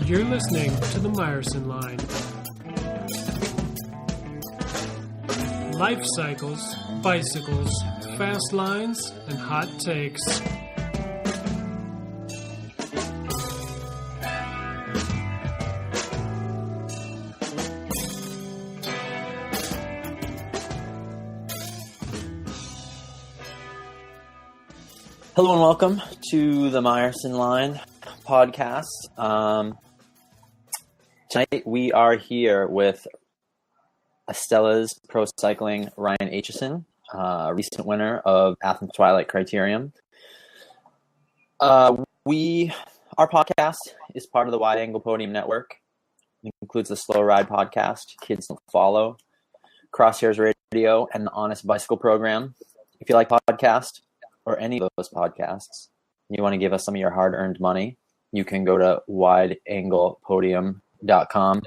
You're listening to the Myerson Line. Life cycles, bicycles, fast lines, and hot takes. Hello and welcome to the Myerson Line podcast. Tonight we are here with Astellas Pro Cycling Ryan Aitcheson, recent winner of Athens Twilight criterium. Our podcast is part of the Wide Angle Podium Network. It includes the Slow Ride podcast, Kids Don't Follow, Crosshairs Radio, and the Honest Bicycle program. If you like podcasts, or any of those podcasts, and you want to give us some of your hard-earned money, you can go to wideanglepodium.com,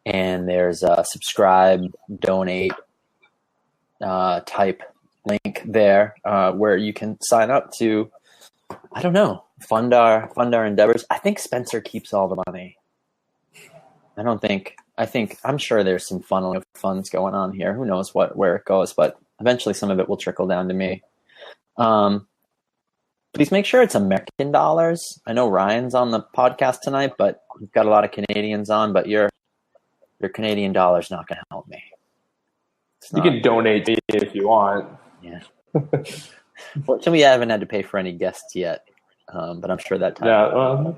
and there's a subscribe, donate type link there where you can sign up to, fund our endeavors. I think Spencer keeps all the money. I'm sure there's some funneling of funds going on here. Who knows where it goes, but eventually some of it will trickle down to me. Please make sure it's American dollars. I know Ryan's on the podcast tonight, but we've got a lot of Canadians on, but your Canadian dollar's not going to help me. You can donate if you want. Yeah. Fortunately, we haven't had to pay for any guests yet, but I'm sure that time.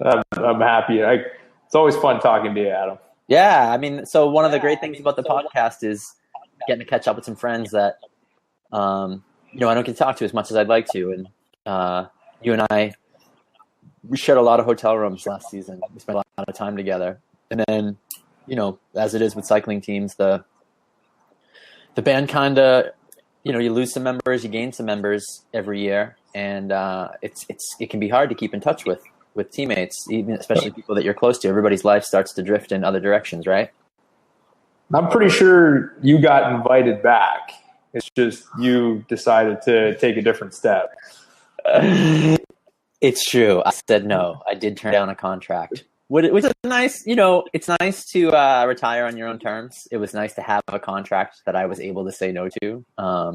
Yeah, I'm happy. It's always fun talking to you, Adam. Yeah, so one of the great things about the podcast is getting to catch up with some friends that I don't get to talk to as much as I'd like to. And you and I, we shared a lot of hotel rooms last season. We spent a lot of time together. And then, as it is with cycling teams, the band kind of, you lose some members, you gain some members every year. And it can be hard to keep in touch with teammates, even especially people that you're close to. Everybody's life starts to drift in other directions, right? I'm pretty sure you got invited back. It's just you decided to take a different step. It's true. I said no. I did turn down a contract, which is nice. It's nice to retire on your own terms. It was nice to have a contract that I was able to say no to. I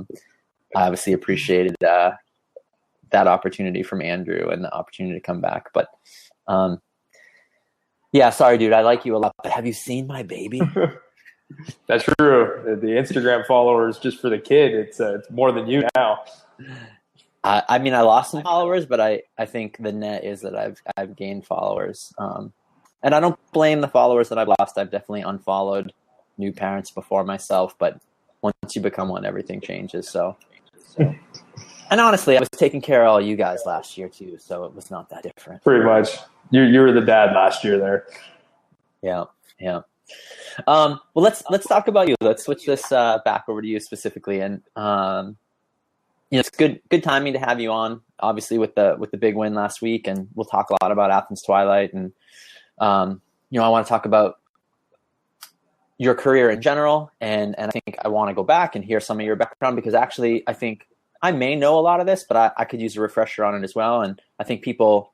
obviously appreciated that opportunity from Andrew and the opportunity to come back. But yeah, sorry, dude. I like you a lot, but have you seen my baby? That's true. The Instagram followers, just for the kid, it's more than you now. I lost some followers, but I think the net is that I've gained followers. And I don't blame the followers that I've lost. I've definitely unfollowed new parents before myself, but once you become one, everything changes. So. And honestly, I was taking care of all you guys last year too, so it was not that different. Pretty much. You were the dad last year there. Yeah. Well, let's talk about you. Let's switch this back over to you specifically, and it's good timing to have you on. Obviously, with the big win last week, and we'll talk a lot about Athens Twilight, and I want to talk about your career in general, and I think I want to go back and hear some of your background because actually, I think I may know a lot of this, but I could use a refresher on it as well, and I think people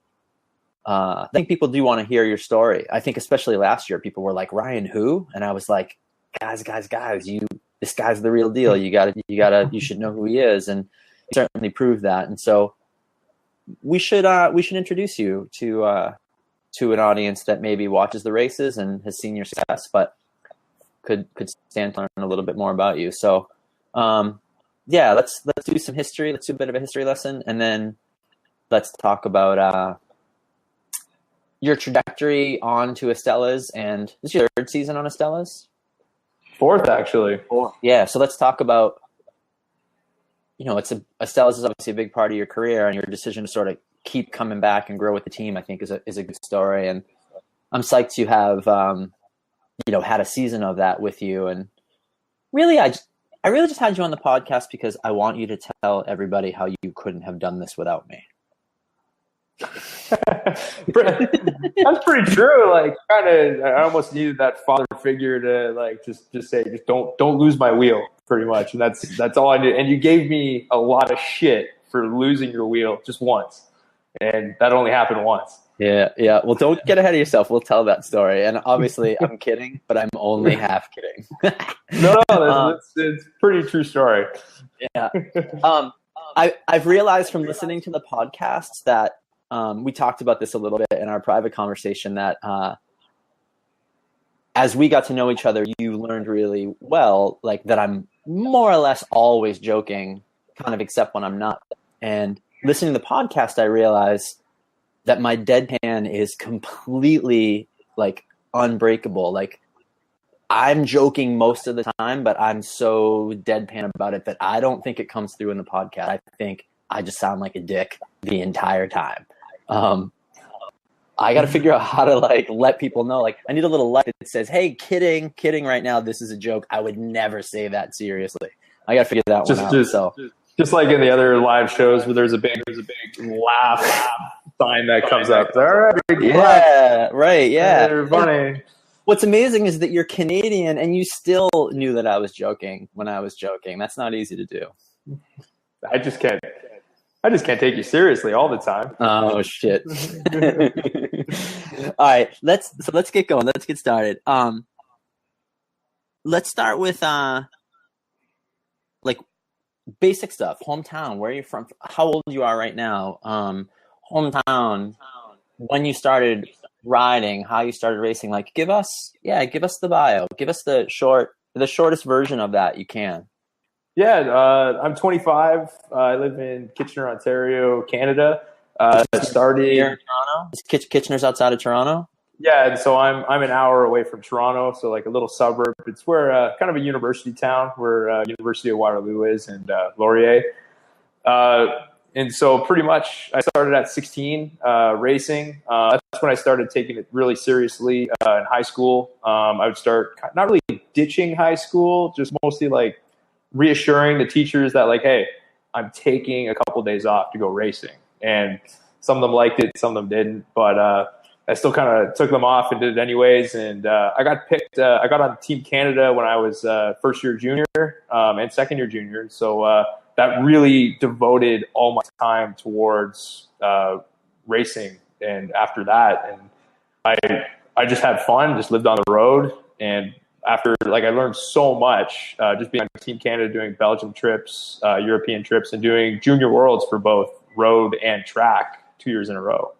do want to hear your story. I think especially last year, people were like, Ryan, who? And I was like, guys, this guy's the real deal. You should know who he is. And he certainly proved that. And so we should introduce you to an audience that maybe watches the races and has seen your success, but could stand to learn a little bit more about you. So, let's do some history. Let's do a bit of a history lesson. And then let's talk about, your trajectory on to Astellas, and this is your third season on Astellas? Fourth, actually. Yeah, so let's talk about, Astellas is obviously a big part of your career, and your decision to sort of keep coming back and grow with the team, I think, is a good story. And I'm psyched you have, had a season of that with you. And really, I really just had you on the podcast because I want you to tell everybody how you couldn't have done this without me. That's pretty true. I almost needed that father figure to just say, don't lose my wheel, pretty much. And that's all I did. And you gave me a lot of shit for losing your wheel just once, and that only happened once. Yeah, yeah. Well, don't get ahead of yourself. We'll tell that story. And obviously, I'm kidding, but I'm only half kidding. No, it's a pretty true story. Yeah. I've realized from listening to the podcast that we talked about this a little bit in our private conversation that as we got to know each other, you learned really well, like that I'm more or less always joking, kind of except when I'm not. And listening to the podcast, I realized that my deadpan is completely like unbreakable. Like I'm joking most of the time, but I'm so deadpan about it that I don't think it comes through in the podcast. I think I just sound like a dick the entire time. I got to figure out how to like let people know. Like I need a little light that says, "Hey, kidding right now. This is a joke. I would never say that seriously." I got to figure that one out. Just like in the other live shows where there's a big laugh sign that comes up. All right, big laugh. Right, yeah. They're funny. What's amazing is that you're Canadian and you still knew that I was joking when I was joking. That's not easy to do. I just can't take you seriously all the time. Oh shit. All right, let's get going. Let's get started. Let's start with like basic stuff. Hometown, where are you from? How old you are right now? Hometown, when you started riding, how you started racing. Like give us the bio. Give us the shortest version of that you can. Yeah, I'm 25. I live in Kitchener, Ontario, Canada. Started here in Toronto. Kitchener's outside of Toronto. Yeah, and so I'm an hour away from Toronto, so like a little suburb. It's where kind of a university town where University of Waterloo is and Laurier. And so pretty much I started at 16 racing. That's when I started taking it really seriously in high school. I would start not really ditching high school, just mostly like reassuring the teachers that like, hey, I'm taking a couple days off to go racing. And some of them liked it, some of them didn't. But I still kind of took them off and did it anyways. And I got picked. I got on Team Canada when I was first year junior and second year junior. So that really devoted all my time towards racing. And after that, and I just had fun, just lived on the road. And after, like, I learned so much just being on Team Canada, doing Belgium trips, European trips, and doing junior worlds for both road and track 2 years in a row.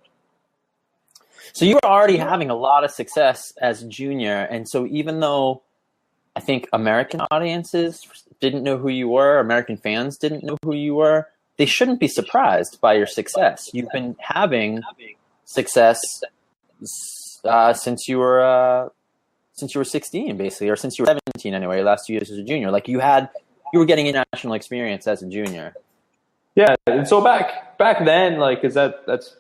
So you were already having a lot of success as a junior. And so even though I think American audiences didn't know who you were, American fans didn't know who you were, they shouldn't be surprised by your success. You've been having success since you were 16, basically, or since you were 17 anyway, your last 2 years as a junior. Like you were getting international experience as a junior. Yeah, and so back then, like, because that's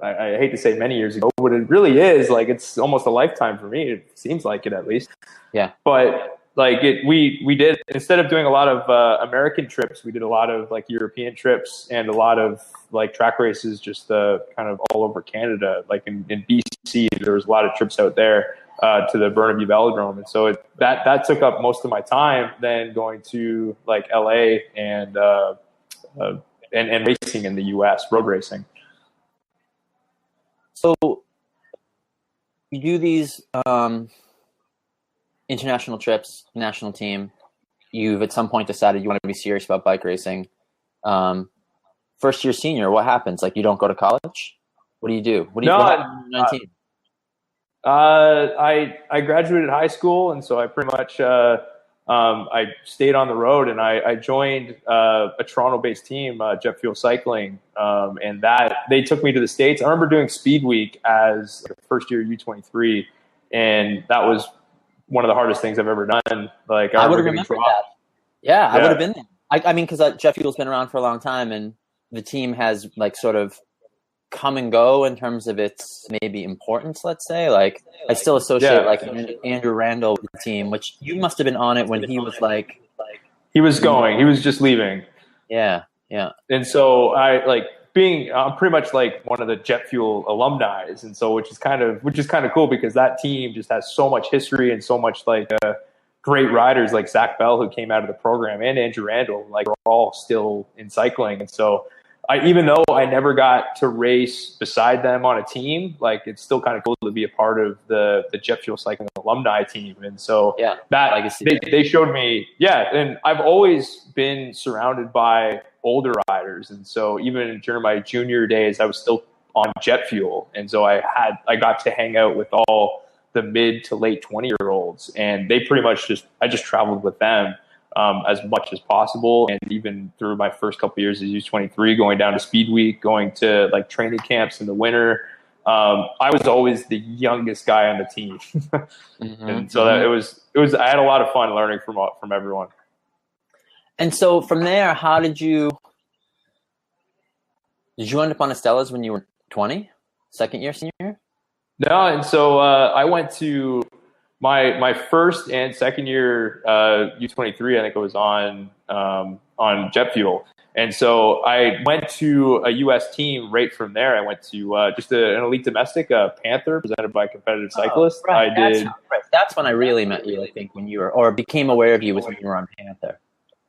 I hate to say many years ago, but it really is like it's almost a lifetime for me. It seems like it, at least. Yeah. But like we did, instead of doing a lot of American trips, we did a lot of like European trips and a lot of like track races, just kind of all over Canada. Like in BC, there was a lot of trips out there to the Burnaby Velodrome, and so that took up most of my time. Then going to like LA and racing in the US, road racing. So you do these international trips, national team. You've at some point decided you want to be serious about bike racing. First year senior, what happens? Like you don't go to college? What do you do? What happened when you were 19? I graduated high school, and so I pretty much I stayed on the road, and I joined a Toronto-based team, Jet Fuel Cycling, and that they took me to the States. I remember doing Speed Week as like a first-year U23, and that was one of the hardest things I've ever done. Like I would have remembered that. Yeah, I would have been there. I mean, because Jet Fuel's been around for a long time, and the team has like sort of come and go in terms of its maybe importance, let's say. Like I still associate like Andrew Randall with the team, which you must have been on it when he was like he was going, he was just leaving. Yeah. And so I'm pretty much like one of the Jet Fuel alumni, and so which is kind of cool because that team just has so much history and so much like great riders like Zach Bell, who came out of the program, and Andrew Randall, like we're all still in cycling. And so even though I never got to race beside them on a team, like it's still kind of cool to be a part of the Jet Fuel Cycling alumni team. And so they showed me, and I've always been surrounded by older riders. And so even during my junior days, I was still on jet fuel. And so I got to hang out with all the mid to late 20-year-olds, and they pretty much I just traveled with them as much as possible. And even through my first couple of years as U23, going down to Speed Week, going to like training camps in the winter, I was always the youngest guy on the team. And so that it was, I had a lot of fun learning from everyone. And so from there, how did you end up on Astellas when you were 20, second year, senior year? No, and so I went to my first and second year U23. I think I was on jet fuel, and so I went to a U.S. team right from there. I went to just an elite domestic, Panther, presented by Competitive Cyclist. Right. That's when I really met you. I think when you were, or became aware of you, was when you were on Panther.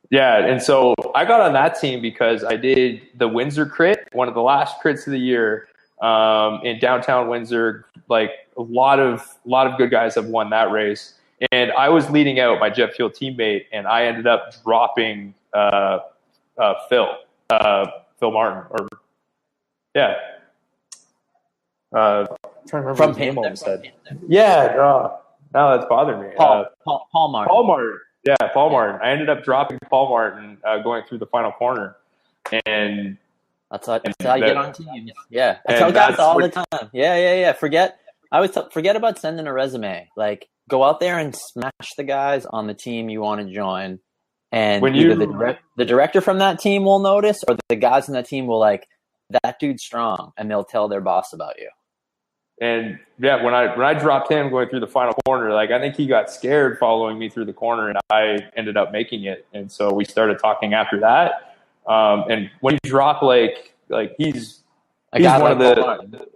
Yeah, and so I got on that team because I did the Windsor crit, one of the last crits of the year. In downtown Windsor, like a lot of good guys have won that race, and I was leading out my jet fuel teammate, and I ended up dropping Phil Martin, or trying to remember from his name all of a Panther. sudden. Now that's bothering me. Paul Martin. Paul Martin. Yeah, Paul Martin. I ended up dropping Paul Martin going through the final corner, and That's how you get on teams. Yeah, I tell guys all the time. Yeah. Forget about sending a resume. Like, go out there and smash the guys on the team you want to join, and either the director from that team will notice, or the guys on that team will like, that dude's strong, and they'll tell their boss about you. And yeah, when I dropped him going through the final corner, like I think he got scared following me through the corner, and I ended up making it. And so we started talking after that. And when you drop like he's one of the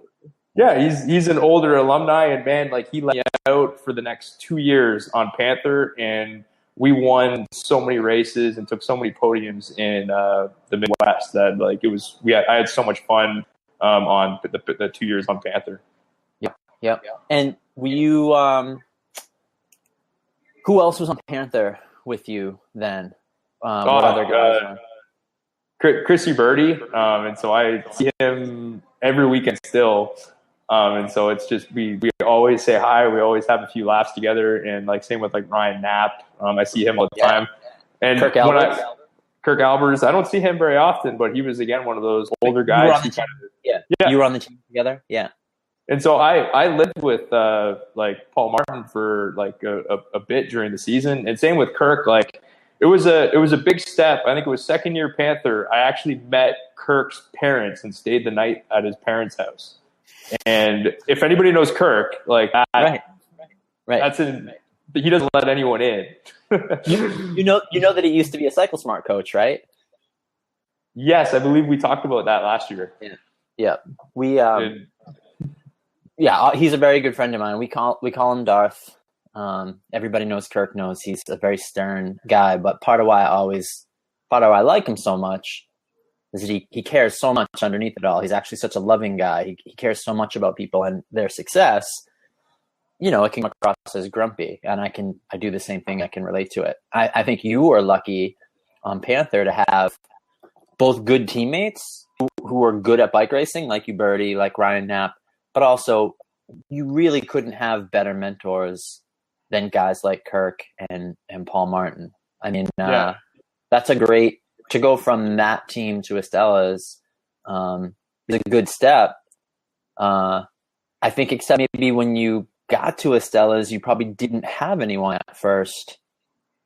he's an older alumni, and man, like he let me out for the next 2 years on Panther, and we won so many races and took so many podiums in the Midwest that like I had so much fun on the 2 years on Panther. Yep. And you who else was on Panther with you then? What other guys? Chrissy Birdie, and so I see him every weekend still, and so it's just we always say hi, we always have a few laughs together, and like same with like Ryan Knapp, I see him all the time, and Kirk Albers, I don't see him very often, but he was again one of those older guys. You were on the team together, and so I lived with like Paul Martin for like a bit during the season, and same with Kirk, like. It was a big step. I think it was second year Panther. I actually met Kirk's parents and stayed the night at his parents' house. And if anybody knows Kirk, like that, right. He doesn't let anyone in. you know that he used to be a Cycle Smart coach, right? Yes, I believe we talked about that last year. Yeah. He's a very good friend of mine. We call him Darth. Everybody knows Kirk knows he's a very stern guy, but part of why I like him so much is that he cares so much underneath it all. He's actually such a loving guy. He cares so much about people and their success. It can come across as grumpy, and I do the same thing. I can relate to it. I think you are lucky on Panther to have both good teammates who are good at bike racing, like you, Birdie, like Ryan Knapp, but also you really couldn't have better mentors than guys like Kirk and Paul Martin. I mean, that's a great, to go from that team to Astellas is a good step. I think except maybe when you got to Astellas, you probably didn't have anyone at first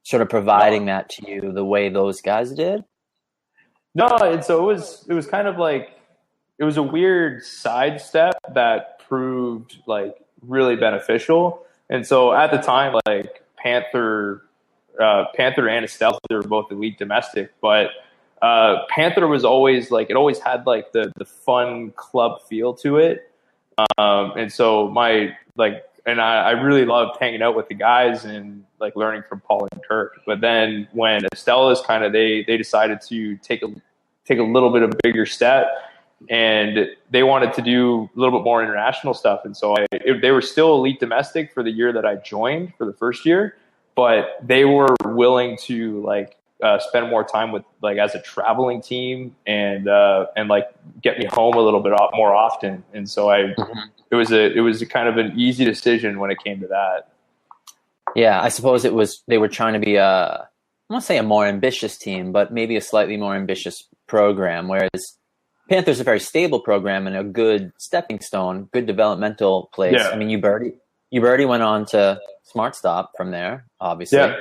sort of providing that to you the way those guys did. No, and so it was kind of like, it was a weird sidestep that proved like really beneficial. And so at the time, like Panther and Astellas, they were both elite domestic, but Panther was always like, it always had like the fun club feel to it. And so I really loved hanging out with the guys and like learning from Paul and Kirk. But then when Astellas they decided to take take a little bit of a bigger step, and they wanted to do a little bit more international stuff. And so they were still elite domestic for the year that I joined for the first year, but they were willing to like spend more time with like as a traveling team and like get me home a little bit more often. And so it was a kind of an easy decision when it came to that. Yeah, I suppose they were trying to be I won't say a more ambitious team, but maybe a slightly more ambitious program, whereas Panther's a very stable program and a good stepping stone, good developmental place. Yeah. I mean, Uberti went on to Smart Stop from there, obviously. Yeah.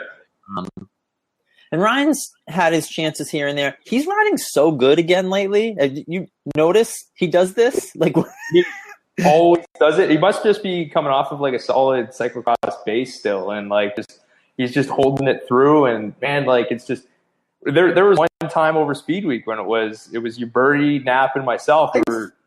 And Ryan's had his chances here and there. He's riding so good again lately. You notice he does this? Like he always does it. He must just be coming off of like a solid cyclocross base still, and like he's just holding it through. And man, like it's just there was one time over Speed Week when it was Uberti, Knapp, and myself.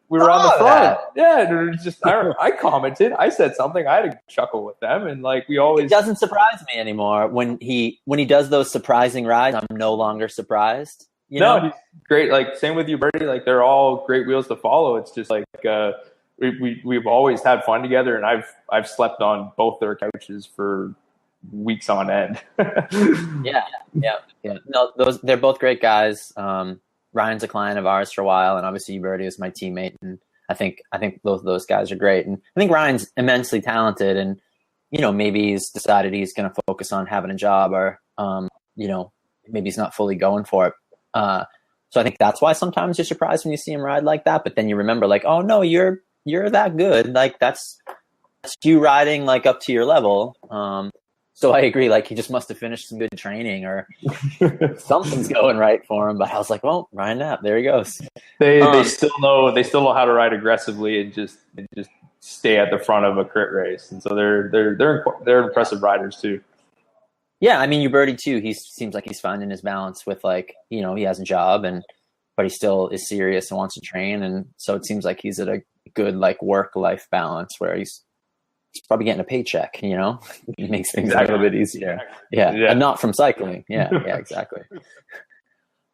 We were on the front. Yeah, and it was just I commented. I said something. I had a chuckle with them, and like we always. It doesn't surprise me anymore when he does those surprising rides. I'm no longer surprised. You know? He's great. Like same with Uberti. Like they're all great wheels to follow. It's just like we've always had fun together, and I've slept on both their couches for weeks on end. Yeah. No, they're both great guys. Ryan's a client of ours for a while, and obviously Uberti is my teammate, and I think both of those guys are great. And I think Ryan's immensely talented, and maybe he's decided he's going to focus on having a job, or maybe he's not fully going for it. So I think that's why sometimes you're surprised when you see him ride like that, but then you remember like, oh no, you're that good. Like that's you riding like up to your level. So I agree. Like he just must have finished some good training or something's going right for him. But I was like, well, Ryan Knapp, there he goes. They still know how to ride aggressively and just stay at the front of a crit race. And so they're impressive riders too. Yeah, I mean Uberti too. He seems like he's finding his balance with like he has a job but he still is serious and wants to train, and so it seems like he's at a good like work-life balance where he's probably getting a paycheck, It makes things a little bit easier. Yeah. And not from cycling. Yeah, exactly.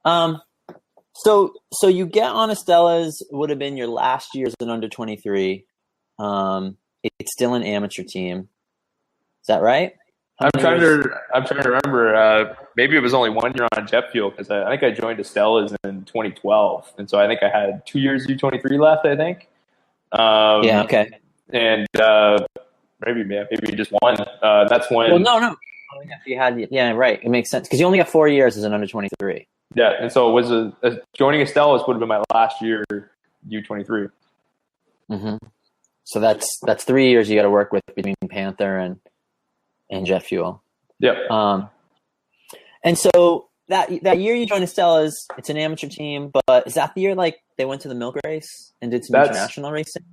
So you get on Astellas, would have been your last year as an under 23. It's still an amateur team. Is that right? I'm trying to remember. Maybe it was only 1 year on jet fuel because I think I joined Astellas in 2012, and so I think I had 2 years U23 left. I think. Okay. And maybe just one. That's when. Well, no. Oh, yeah, right. It makes sense because you only got 4 years as an under 23. Yeah, and so it was joining Astellas would have been my last year U23. Mm-hmm. So that's 3 years you got to work with between Panther and jet fuel. Yeah. And so that year you joined Astellas, it's an amateur team, but is that the year like they went to the milk race and did some international racing?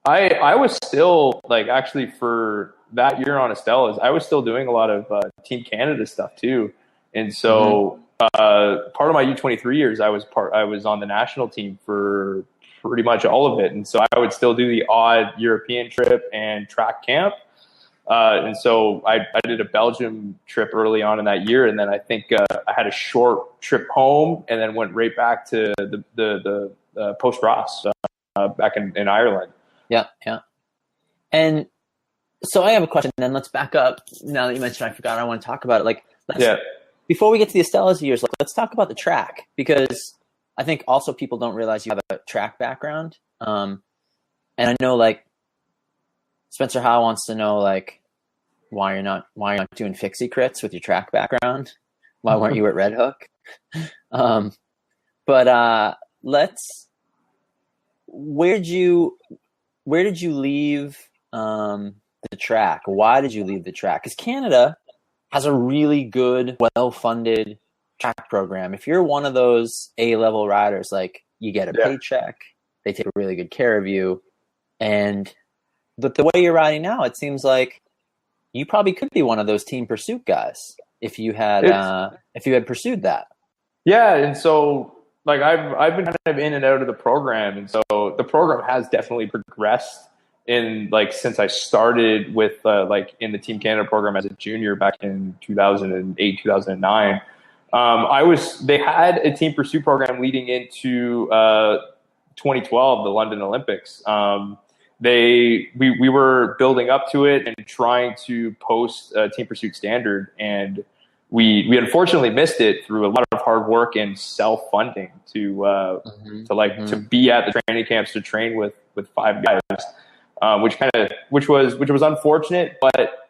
I was still like actually for that year on Astellas, I was still doing a lot of Team Canada stuff too, and so part of my U23 years, I was on the national team for pretty much all of it, and so I would still do the odd European trip and track camp, and so I did a Belgium trip early on in that year, and then I think I had a short trip home, and then went right back to the post Ross back in Ireland. Yeah. And so I have a question, then let's back up. Now that you mentioned, I forgot I want to talk about it. Before we get to the Astellas years, let's talk about the track, because I think also people don't realize you have a track background. And I know like Spencer Howe wants to know like why you're not doing fixie crits with your track background. Why weren't you at Red Hook? Where did you leave the track? Why did you leave the track? Because Canada has a really good, well-funded track program. If you're one of those A-level riders, like you get a paycheck, they take really good care of you, and the way you're riding now, it seems like you probably could be one of those team pursuit guys if you had pursued that. Yeah, and so like I've been kind of in and out of the program, and so the program has definitely progressed in like since I started with like in the Team Canada program as a junior back in 2008, 2009. They had a team pursuit program leading into 2012, the London Olympics. We were building up to it and trying to post a team pursuit standard, and we unfortunately missed it through a lot of hard work and self-funding to be at the training camps to train with 5 guys, which was unfortunate, but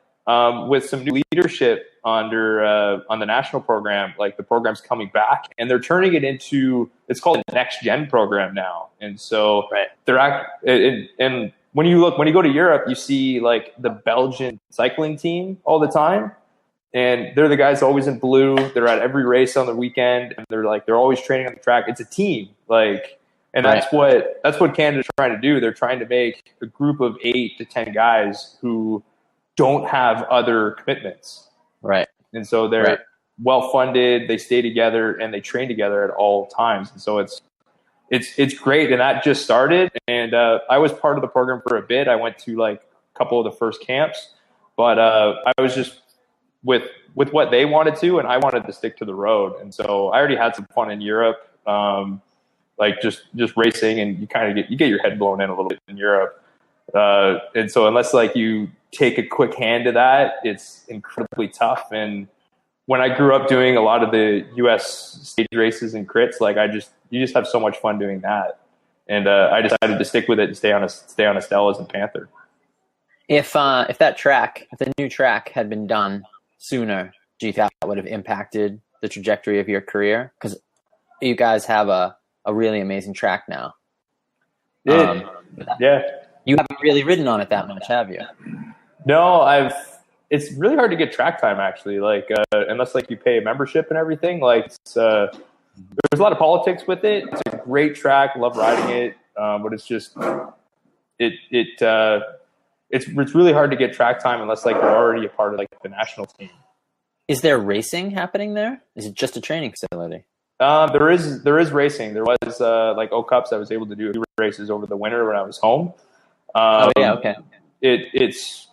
with some new leadership on the national program, like the program's coming back and they're turning it into, it's called a next gen program now. And so and when you go to Europe, you see like the Belgian cycling team all the time. And they're the guys always in blue. They're at every race on the weekend, and they're always training on the track. It's a team, that's what Canada's trying to do. They're trying to make a group of 8 to 10 guys who don't have other commitments. Right. And so they're well funded. They stay together and they train together at all times. And so it's great. And that just started. And I was part of the program for a bit. I went to like a couple of the first camps, but I was just with what they wanted to, and I wanted to stick to the road. And so I already had some fun in Europe, like just racing, and you kind of get your head blown in a little bit in Europe. And so unless like you take a quick hand to that, it's incredibly tough. And when I grew up doing a lot of the US stage races and crits, like you just have so much fun doing that. And I decided to stick with it and stay on Astellas and Panther. If the new track had been done sooner, do you think that would have impacted the trajectory of your career? Because you guys have a really amazing track now. Yeah. You haven't really ridden on it that much, have you? No, it's really hard to get track time actually. Like unless like you pay a membership and everything. Like there's a lot of politics with it. It's a great track. Love riding it, but it's just it's really hard to get track time unless like you're already a part of like the national team. Is there racing happening there? Is it just a training facility? There is racing. There was like O Cups. I was able to do a few races over the winter when I was home. Okay. It's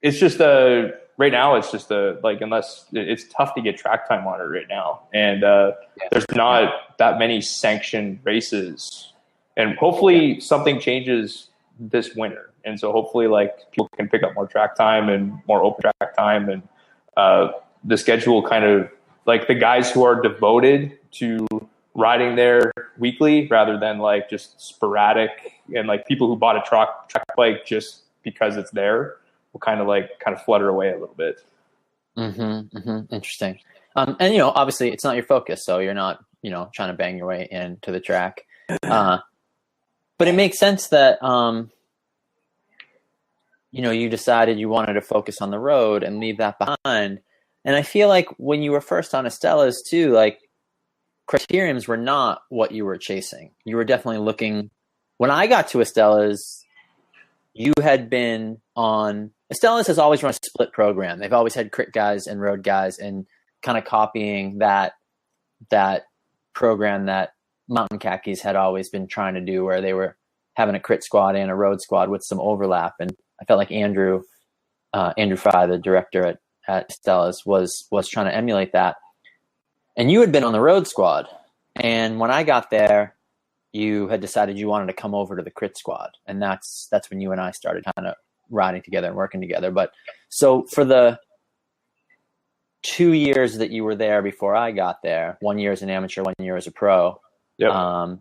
just right now. It's just unless it's tough to get track time on it right now, and there's not that many sanctioned races, and hopefully something changes this winter, and so hopefully like people can pick up more track time and more open track time, and the schedule kind of like the guys who are devoted to riding there weekly rather than like just sporadic, and like people who bought a track bike just because it's there will kind of flutter away a little bit. Interesting. And obviously it's not your focus, so you're not trying to bang your way into the track. But it makes sense that you decided you wanted to focus on the road and leave that behind. And I feel like when you were first on Astellas too, like criteriums were not what you were chasing. You were definitely looking. When I got to Astellas, you had been on. Astellas has always run a split program. They've always had crit guys and road guys, and kind of copying that program that Mountain Khakis had always been trying to do, where they were having a crit squad and a road squad with some overlap. And I felt like Andrew Fry, the director at Astellas, was trying to emulate that. And you had been on the road squad. And when I got there, you had decided you wanted to come over to the crit squad. And that's when you and I started kind of riding together and working together. But so for the 2 years that you were there before I got there, 1 year as an amateur, 1 year as a pro, you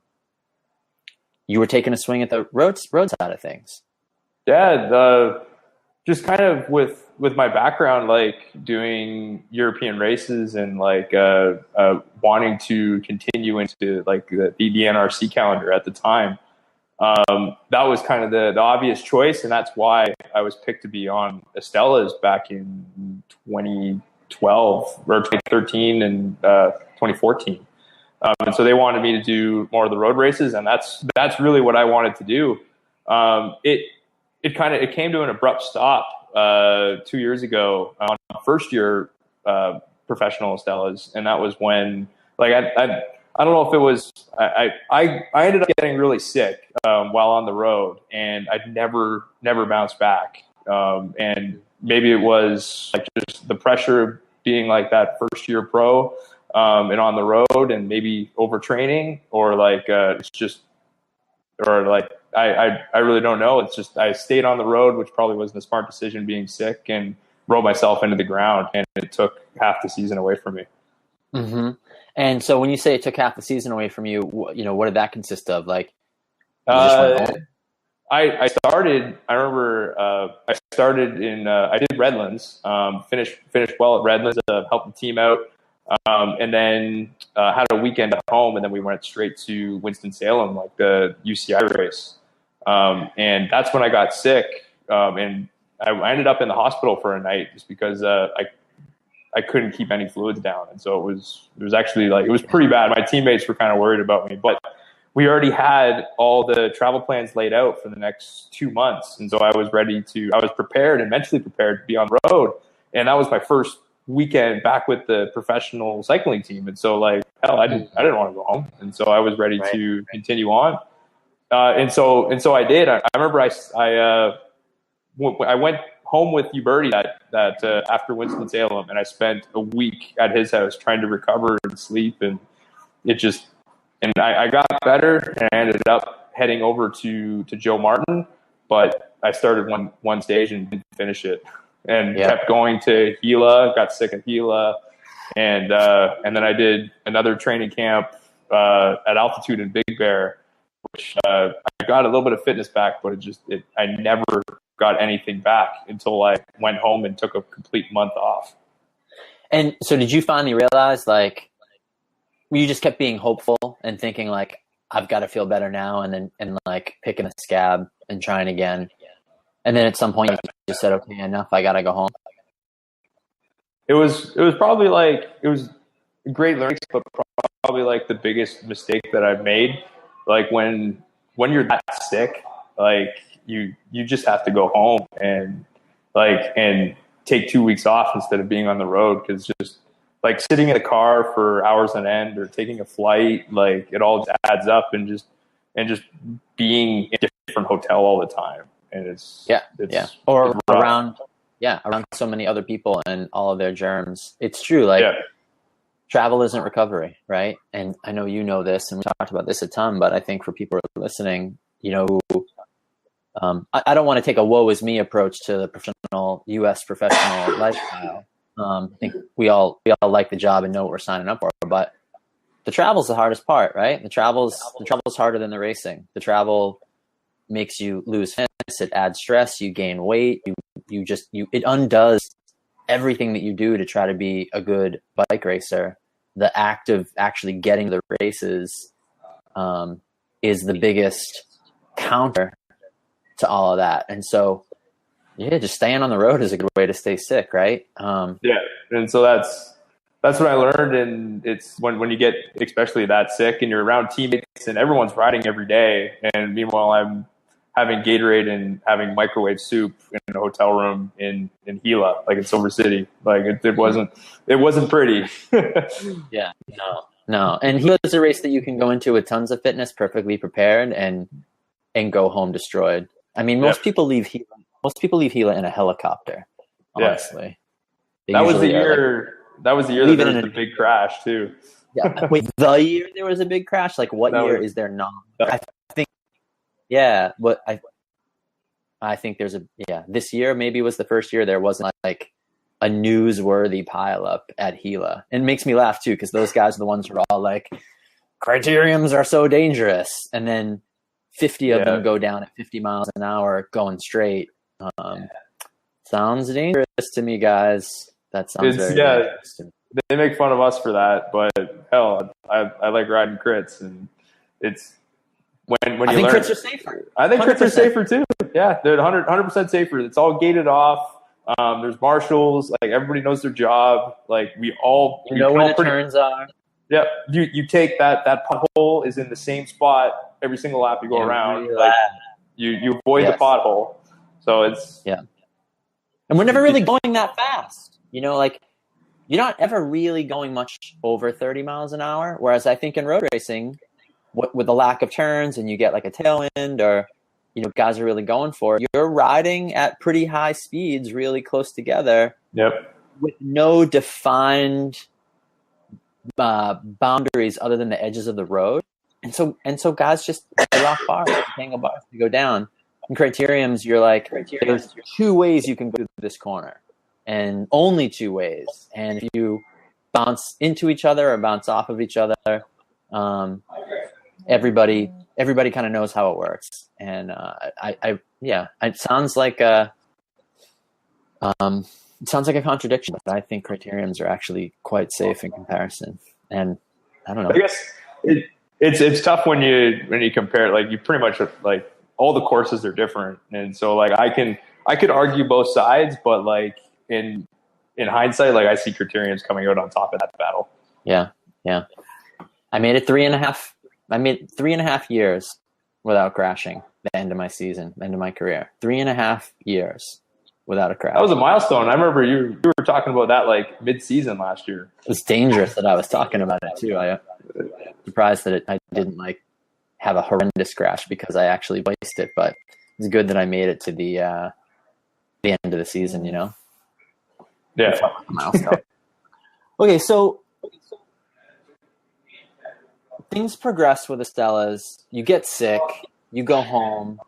were taking a swing at the road side of things. Yeah, just kind of with my background, like doing European races and like wanting to continue into like the NRC calendar at the time. That was kind of the obvious choice, and that's why I was picked to be on Astellas back in 2012 or 2013 and 2014. And so they wanted me to do more of the road races, and that's really what I wanted to do. It came to an abrupt stop 2 years ago on first year professional Astellas, and that was when like I don't know if it was I ended up getting really sick while on the road, and I'd never bounced back, and maybe it was like just the pressure of being like that first year pro. and on the road and maybe overtraining, or like it's just, or like I really don't know. It's just I stayed on the road, which probably wasn't a smart decision, being sick, and rode myself into the ground, and it took half the season away from me. Mm-hmm. And so when you say it took half the season away from you, what did that consist of? Like, you just went home? I started. I remember I started in. I did Redlands. Finished well at Redlands. Helped the team out, and then had a weekend at home, and then we went straight to Winston-Salem, like the UCI race. And that's when I got sick, and I ended up in the hospital for a night just because I couldn't keep any fluids down, and so it was actually like it was pretty bad. My teammates were kind of worried about me, but we already had all the travel plans laid out for the next 2 months. And so I was prepared and mentally prepared to be on the road. And that was my first weekend back with the professional cycling team. And so like, hell, I didn't want to go home. And so I was ready to continue on. And so I did. I remember I went home with Uberti that after Winston-Salem, and I spent a week at his house trying to recover and sleep. And and I got better, and I ended up heading over to Joe Martin, but I started one stage and didn't finish it, and kept going to Gila. Got sick at Gila, and then I did another training camp at altitude in Big Bear, which I got a little bit of fitness back, but I never got anything back until I went home and took a complete month off. And so, did you finally realize, like, you just kept being hopeful and thinking like, I've got to feel better now, and like picking a scab and trying again, and then at some point you just said, okay, enough, I gotta go home? It was probably like, it was a great learning, but probably like the biggest mistake that I've made. Like when you're that sick, like you just have to go home and take 2 weeks off instead of being on the road, because just like sitting in a car for hours on end or taking a flight, like it all adds up, and just being in a different hotel all the time. And or it's around so many other people and all of their germs. It's true. Like travel isn't recovery, right? And I know you know this, and we talked about this a ton, but I think for people who are listening, I don't want to take a woe is me approach to the U.S. professional lifestyle. I think we all like the job and know what we're signing up for, but the travel's the hardest part, right? The travel's harder than the racing. The travel makes you lose fitness. It adds stress. You gain weight. It undoes everything that you do to try to be a good bike racer. The act of actually getting the races is the biggest counter to all of that. And so, just staying on the road is a good way to stay sick, right? And so that's what I learned. And it's when you get especially that sick and you're around teammates and everyone's riding every day, and meanwhile I'm having Gatorade and having microwave soup in a hotel room in Gila, like in Silver City. Like it wasn't pretty. No. And Gila is a race that you can go into with tons of fitness, perfectly prepared, and go home destroyed. I mean, most people leave Gila in a helicopter, honestly. That was the year there was the big crash too. Wait, the year there was a big crash? Like what year is there not? I think there's this year maybe was the first year there wasn't like a newsworthy pileup at Gila. And it makes me laugh too, because those guys are the ones who are all like, criteriums are so dangerous. And then 50 of them go down at 50 miles an hour going straight. Sounds dangerous to me, guys. That sounds very dangerous to me. They make fun of us for that, but hell, I like riding crits, and it's when I think crits are safer. I think crits are safer too. Yeah, they're 100% safer. It's all gated off. There's marshals. Like everybody knows their job. Like we know where the turns are. Yeah, you take that pothole is in the same spot every single lap you go around. Really like you avoid the pothole. So it's and we're never really going that fast. Like you're not ever really going much over 30 miles an hour. Whereas I think in road racing, with the lack of turns and you get like a tailwind or guys are really going for it, you're riding at pretty high speeds, really close together. Yep. With no defined boundaries other than the edges of the road. And so guys just they rock bars, tangle bars, they go down. In criteriums, you're like, there's 2 ways you can go to this corner, and only 2 ways. And if you bounce into each other or bounce off of each other, everybody kind of knows how it works. And it sounds like a contradiction, but I think criteriums are actually quite safe in comparison. And I don't know. I guess it's tough when you compare it. Like, you pretty much like all the courses are different, and so like I could argue both sides, but like in hindsight, like I see criteriums coming out on top of that battle. Yeah. I made it 3.5 years without crashing. The end of my season, end of my career. 3.5 years without a crash. That was a milestone. I remember you were talking about that like mid-season last year. It was dangerous that I was talking about it too. I'm surprised that I didn't like have a horrendous crash because I actually voiced it, but it's good that I made it to the end of the season, you know? Yeah. Milestone. Okay, so things progress with Astellas. You get sick. You go home.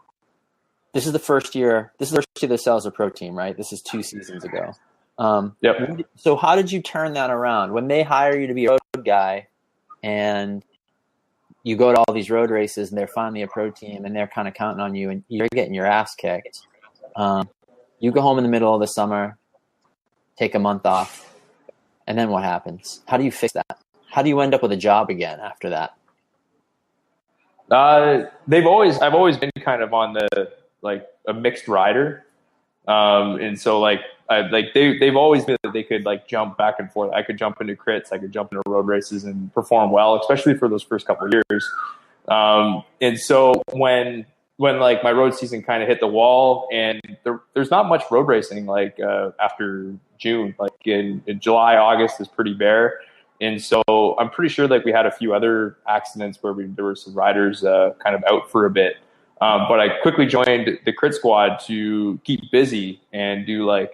This is the first year. This is the first year the Astellas are pro team, right? This is 2 seasons ago. Yep. So how did you turn that around? When they hire you to be a road guy and you go to all these road races and they're finally a pro team and they're kind of counting on you and you're getting your ass kicked. You go home in the middle of the summer, take a month off, and then what happens? How do you fix that? How do you end up with a job again after that? I've always been kind of on the like a mixed rider, and so they've always been that they could like jump back and forth. I could jump into crits, I could jump into road races and perform well, especially for those first couple of years. And so when like my road season kind of hit the wall, and there's not much road racing like after June, like in July, August is pretty bare. And so I'm pretty sure like we had a few other accidents where there were some riders kind of out for a bit. But I quickly joined the crit squad to keep busy and do like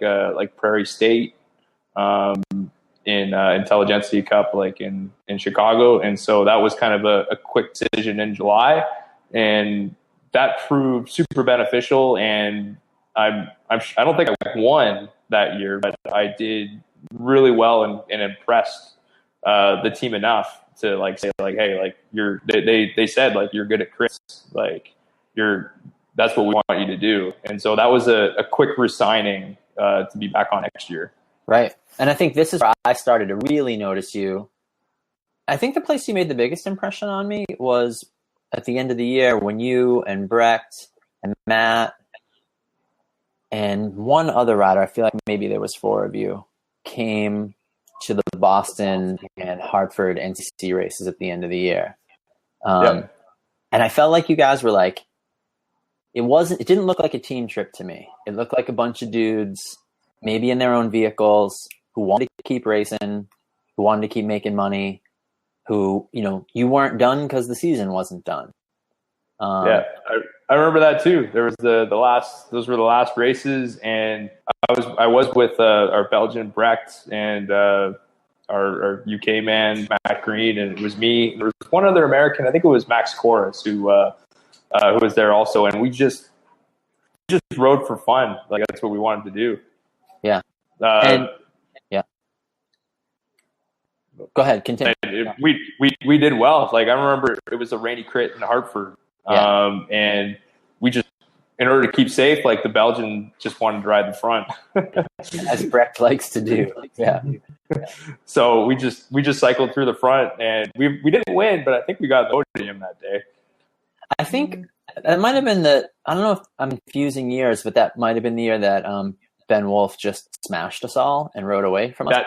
Prairie State in Intelligentsia Cup, like in Chicago. And so that was kind of a quick decision in July, and that proved super beneficial. And I don't think I won that year, but I did really well and impressed the team enough to like say like, hey, like they said like you're good at crits, like that's what we want you to do. And so that was a quick resigning to be back on next year. Right. And I think this is where I started to really notice you. I think the place you made the biggest impression on me was at the end of the year when you and Brecht and Matt and one other rider, I feel like maybe there was 4 of you, came to the Boston and Hartford NCC races at the end of the year. And I felt like you guys were like, it didn't look like a team trip to me. It looked like a bunch of dudes, maybe in their own vehicles, who wanted to keep racing, who wanted to keep making money, who, you know, you weren't done because the season wasn't done. I remember that too. There was those were the last races, and I was with our Belgian Brecht and our UK man Matt Green, and it was me. There was one other American, I think it was Max Corus, who was there also, and we just rode for fun. Like that's what we wanted to do. Yeah. Go ahead, continue. We did well. Like I remember it was a rainy crit in Hartford. And we just, in order to keep safe, like the Belgian just wanted to ride the front. As Brecht likes to do. Yeah. So we just cycled through the front, and we didn't win, but I think we got the podium that day. I think that might have been I don't know if I'm confusing years, but that might have been the year that Ben Wolf just smashed us all and rode away from us.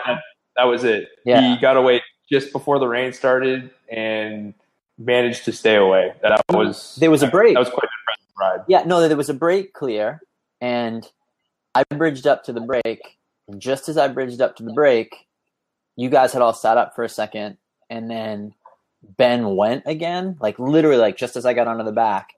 That was it. Yeah. He got away just before the rain started and managed to stay away. There was a break. That was quite an impressive ride. Yeah, no, there was a break clear, and I bridged up to the break. And just as I bridged up to the break, you guys had all sat up for a second, and then Ben went again, like literally, like just as I got onto the back,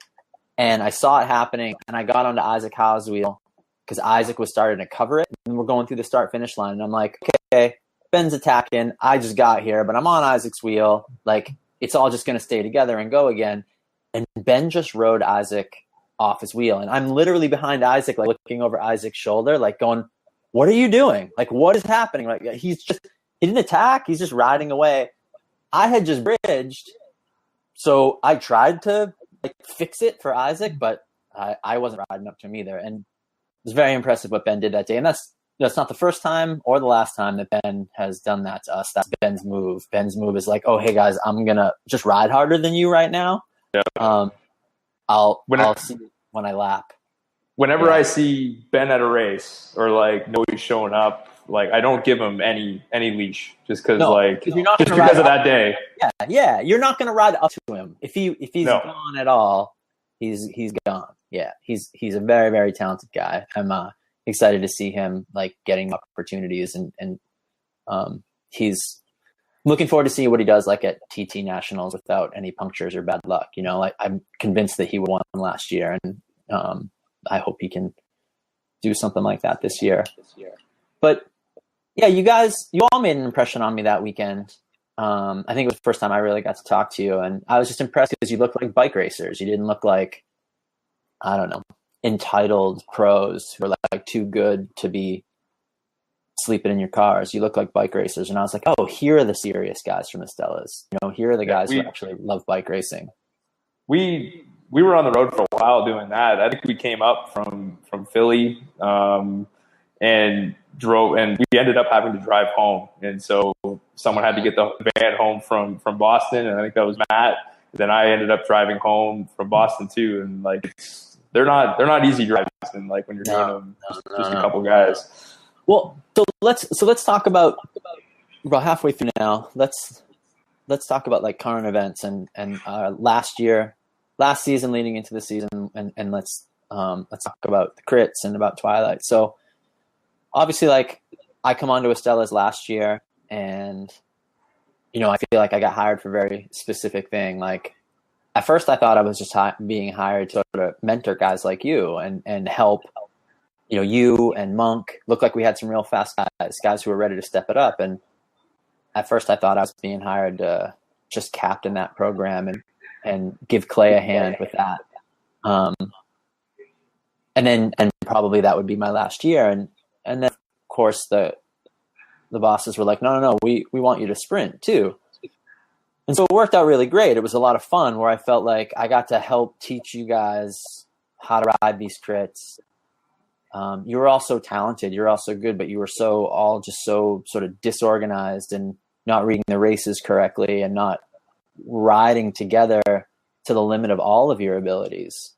and I saw it happening, and I got onto Isaac Howe's wheel because Isaac was starting to cover it, and we're going through the start-finish line, and I'm like, okay, Ben's attacking. I just got here, but I'm on Isaac's wheel. Like, it's all just going to stay together and go again. And Ben just rode Isaac off his wheel. And I'm literally behind Isaac, like looking over Isaac's shoulder, like going, what are you doing? Like, what is happening? Like, he didn't attack. He's just riding away. I had just bridged. So I tried to like fix it for Isaac, but I wasn't riding up to him either. And it was very impressive what Ben did that day. And that's not the first time or the last time that Ben has done that to us. That's Ben's move. Ben's move is like, oh, hey guys, I'm going to just ride harder than you right now. Yeah. I'll see when I lap. Whenever I see Ben at a race or like know he's showing up, like I don't give him any leash just because because of that day. Yeah, you're not going to ride up to him if he's gone at all. He's gone. Yeah, he's a very, very talented guy. I'm excited to see him like getting opportunities and he's looking forward to see what he does like at TT Nationals without any punctures or bad luck. You know, like I'm convinced that he won last year, and I hope he can do something like that this year. But yeah, you all made an impression on me that weekend. I think it was the first time I really got to talk to you, and I was just impressed because you looked like bike racers. You didn't look like, I don't know, entitled pros who are like too good to be sleeping in your cars. You look like bike racers, and I was like, oh, here are the serious guys from Astellas. You know, here are the guys who actually love bike racing. We were on the road for a while doing that. I think we came up from Philly and drove, and we ended up having to drive home. And so someone had to get the van home from Boston, and I think that was Matt. Then I ended up driving home from Boston too, and like they're not easy drives, and like when you're doing them, just a couple guys. Well, so let's talk about halfway through now. Let's talk about like current events and last season leading into the season, and let's talk about the crits and about Twilight. So obviously, like I come onto Astellas last year, and you know I feel like I got hired for a very specific thing. Like at first, I thought I was just being hired to sort of mentor guys like you and help. You know, you and Monk looked like we had some real fast guys who were ready to step it up. And at first I thought I was being hired to just captain that program and give Clay a hand with that. And probably that would be my last year. And then of course the bosses were like, no, we want you to sprint too. And so it worked out really great. It was a lot of fun where I felt like I got to help teach you guys how to ride these crits. You were all so talented. You're all so good, but you were all just so sort of disorganized and not reading the races correctly and not riding together to the limit of all of your abilities.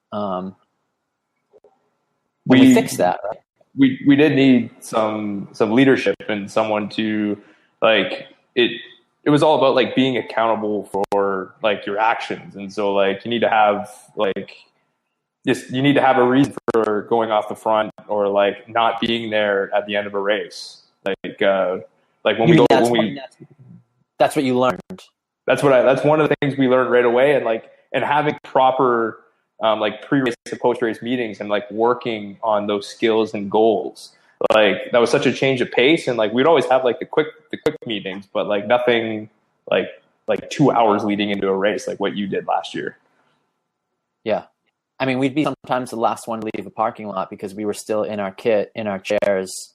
We fixed that, right? We did need some leadership and someone to like it. It was all about like being accountable for like your actions, and so like you need to have like. You need to have a reason for going off the front or like not being there at the end of a race. Like when that's what you learned. That's one of the things we learned right away. And having proper like pre-race and post-race meetings and like working on those skills and goals. Like that was such a change of pace. And like, we'd always have like the quick meetings, but like nothing like 2 hours leading into a race, like what you did last year. Yeah. I mean, we'd be sometimes the last one to leave a parking lot because we were still in our kit, in our chairs,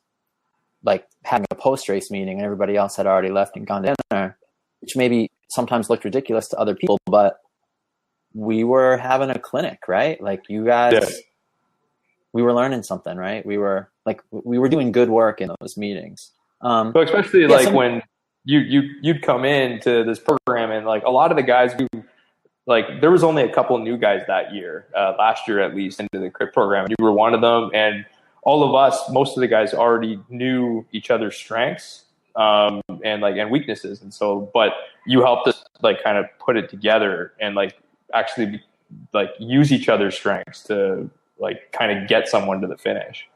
like having a post-race meeting, and everybody else had already left and gone to dinner, which maybe sometimes looked ridiculous to other people, but we were having a clinic, right? Like you guys, we were learning something, right? We were doing good work in those meetings. So especially when you'd come into this program and like a lot of the guys who, like there was only a couple of new guys that year, last year at least, into the crit program. You were one of them, and all of us, most of the guys already knew each other's strengths and weaknesses, and so. But you helped us like kind of put it together and like actually like use each other's strengths to like kind of get someone to the finish.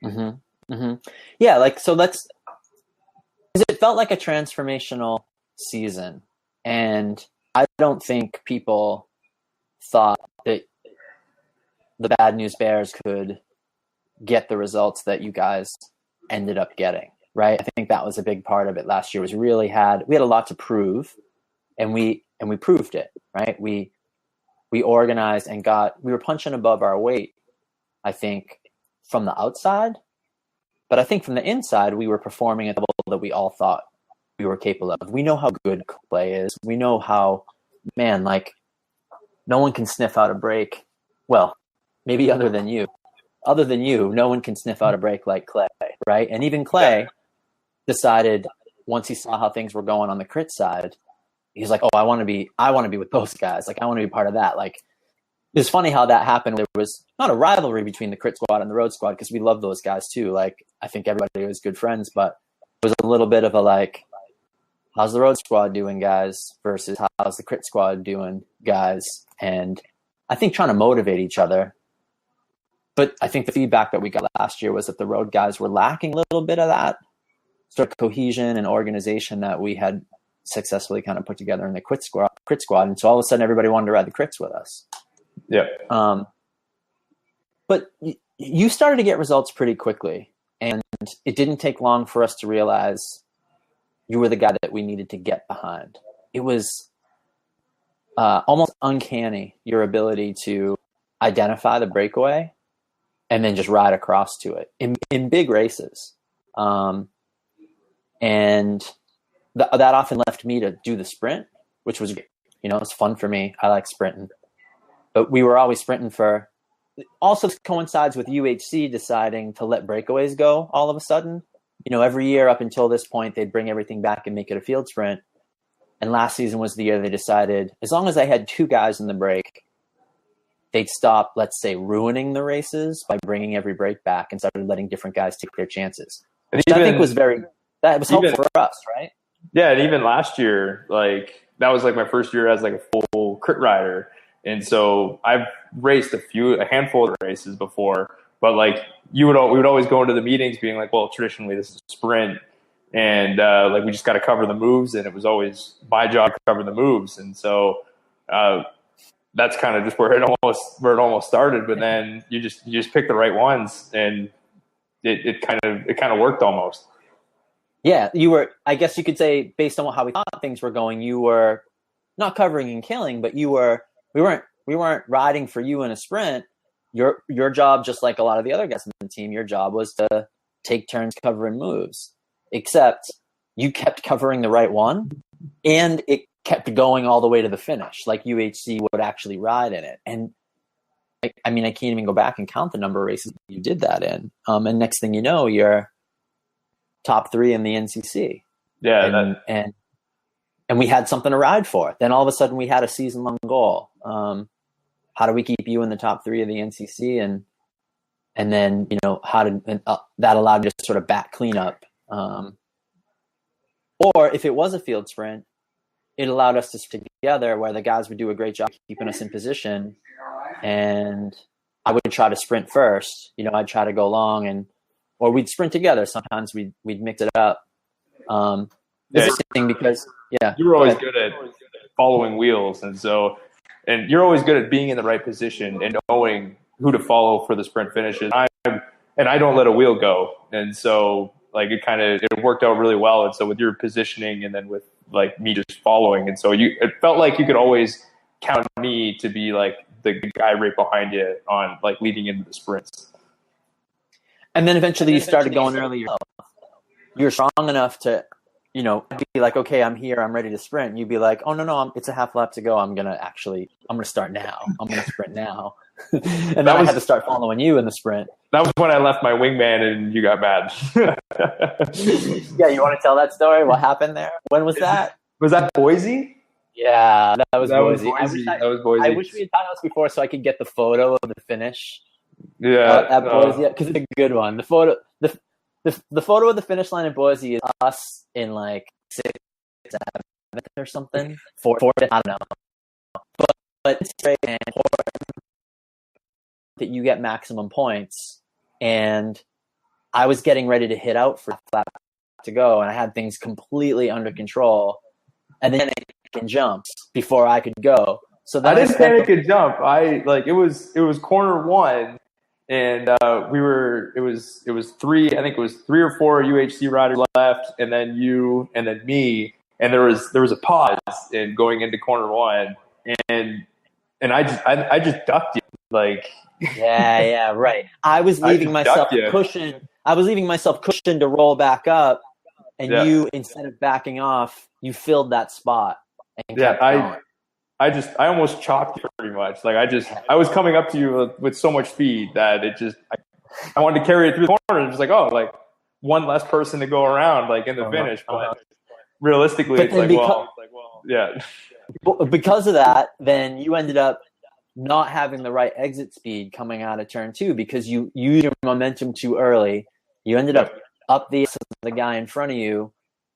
Mm-hmm. Mm-hmm. Yeah, like so. Because it felt like a transformational season, and I don't think people thought that the Bad News Bears could get the results that you guys ended up getting. right? I think that was a big part of it last year. Was we had a lot to prove, and we proved it, right? We organized and we were punching above our weight, I think, from the outside, but I think from the inside we were performing at the level that we all thought we were capable of. We know how good Clay is. We know how, man, like, no one can sniff out a break. Well, maybe other than you, no one can sniff out a break like Clay, right? And even Clay decided, once he saw how things were going on the crit side, he's like, oh, I want to be with those guys. Like, I want to be part of that. Like, it's funny how that happened. There was not a rivalry between the crit squad and the road squad, because we love those guys too. Like, I think everybody was good friends, but it was a little bit of a like, how's the road squad doing, guys, versus how's the crit squad doing, guys? And I think trying to motivate each other. But I think the feedback that we got last year was that the road guys were lacking a little bit of that sort of cohesion and organization that we had successfully kind of put together in the crit squad. And so all of a sudden everybody wanted to ride the crits with us. Yeah. But you started to get results pretty quickly, and it didn't take long for us to realize you were the guy that we needed to get behind. It was almost uncanny, your ability to identify the breakaway and then just ride across to it in big races. And that often left me to do the sprint, which was, it's fun for me. I like sprinting. But we were always sprinting for – also coincides with UHC deciding to let breakaways go all of a sudden. Every year up until this point, they'd bring everything back and make it a field sprint. And last season was the year they decided, as long as I had two guys in the break, they'd stop, let's say, ruining the races by bringing every break back and started letting different guys take their chances. Which I think was that was helpful for us, right? Yeah, and even last year, like, that was like my first year as like a full crit rider. And so I've raced a handful of races before, but like we would always go into the meetings being like, well, traditionally this is a sprint, and like we just got to cover the moves, and it was always my job to cover the moves. And so that's kind of just where it almost started. But then you just pick the right ones, and it kind of worked almost. Yeah, you were. I guess you could say, based on how we thought things were going, you were not covering and killing, but you were. We weren't riding for you in a sprint. Your job, just like a lot of the other guys in the team, your job was to take turns covering moves. Except you kept covering the right one, and it kept going all the way to the finish. Like UHC would actually ride in it, and I can't even go back and count the number of races you did that in. And next thing you know, you're top 3 in the NCC. Yeah, and we had something to ride for. Then all of a sudden we had a season-long goal. How do we keep you in the top 3 of the NCC? And then, that allowed you to sort of back cleanup. Or if it was a field sprint, it allowed us to stick together where the guys would do a great job keeping us in position. And I would try to sprint first. I'd try to go long, or we'd sprint together. Sometimes we'd mix it up. Interesting because you were always good at following wheels, and you're always good at being in the right position and knowing who to follow for the sprint finishes. I don't let a wheel go, and so like it worked out really well. And so with your positioning, and then with like me just following, and so it felt like you could always count on me to be like the guy right behind you on like leading into the sprints. And then eventually you started going early yourself. You're strong enough to, be like, okay, I'm here, I'm ready to sprint. And you'd be like, oh, no, it's a half lap to go. I'm going to start now. I'm going to sprint now. And then I had to start following you in the sprint. That was when I left my wingman and you got mad. Yeah, you want to tell that story? What happened there? When was that? Was that Boise? Yeah, that was Boise. That was Boise. I wish we had talked about this before so I could get the photo of the finish. Yeah, at Boise, because it's a good one. The photo of the finish line at Boise is us in like 6th, 7th or something. 4th, I don't know. But it's very important that you get maximum points. And I was getting ready to hit out for flat to go, and I had things completely under control. And then it jumped before I could go. So I didn't panic and jump. It was corner 1. and it was three, I think it was 3 or 4 UHC riders left, and then you, and then me, and there was a pause in going into corner one, and I just ducked you, like. Yeah, right. I was leaving myself cushion. I was leaving myself cushion to roll back up, and you, instead of backing off, you filled that spot. And I almost chopped you pretty much. Like I was coming up to you with so much speed that I wanted to carry it through the corner. And just like, oh, like one less person to go around, like in the finish. But realistically, it's like, yeah. Because of that, then you ended up not having the right exit speed coming out of turn 2 because you used your momentum too early. You ended up the guy in front of you.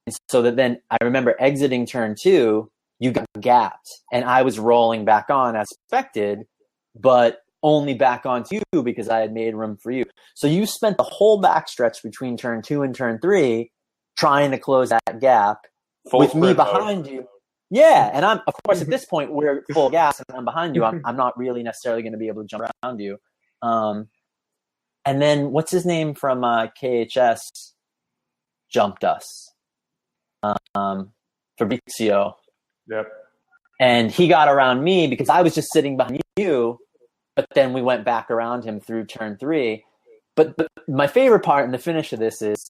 And so that then I remember exiting turn 2, you got gapped, and I was rolling back on as expected, but only back onto you because I had made room for you. So you spent the whole backstretch between turn 2 and turn 3 trying to close that gap with me behind you. Yeah, and I'm, of course, at this point, we're full gas, and I'm behind you. I'm not really necessarily going to be able to jump around you. And then, what's-his-name from KHS jumped us? Fabrizio. Yep. And he got around me because I was just sitting behind you, but then we went back around him through turn 3. But my favorite part in the finish of this is,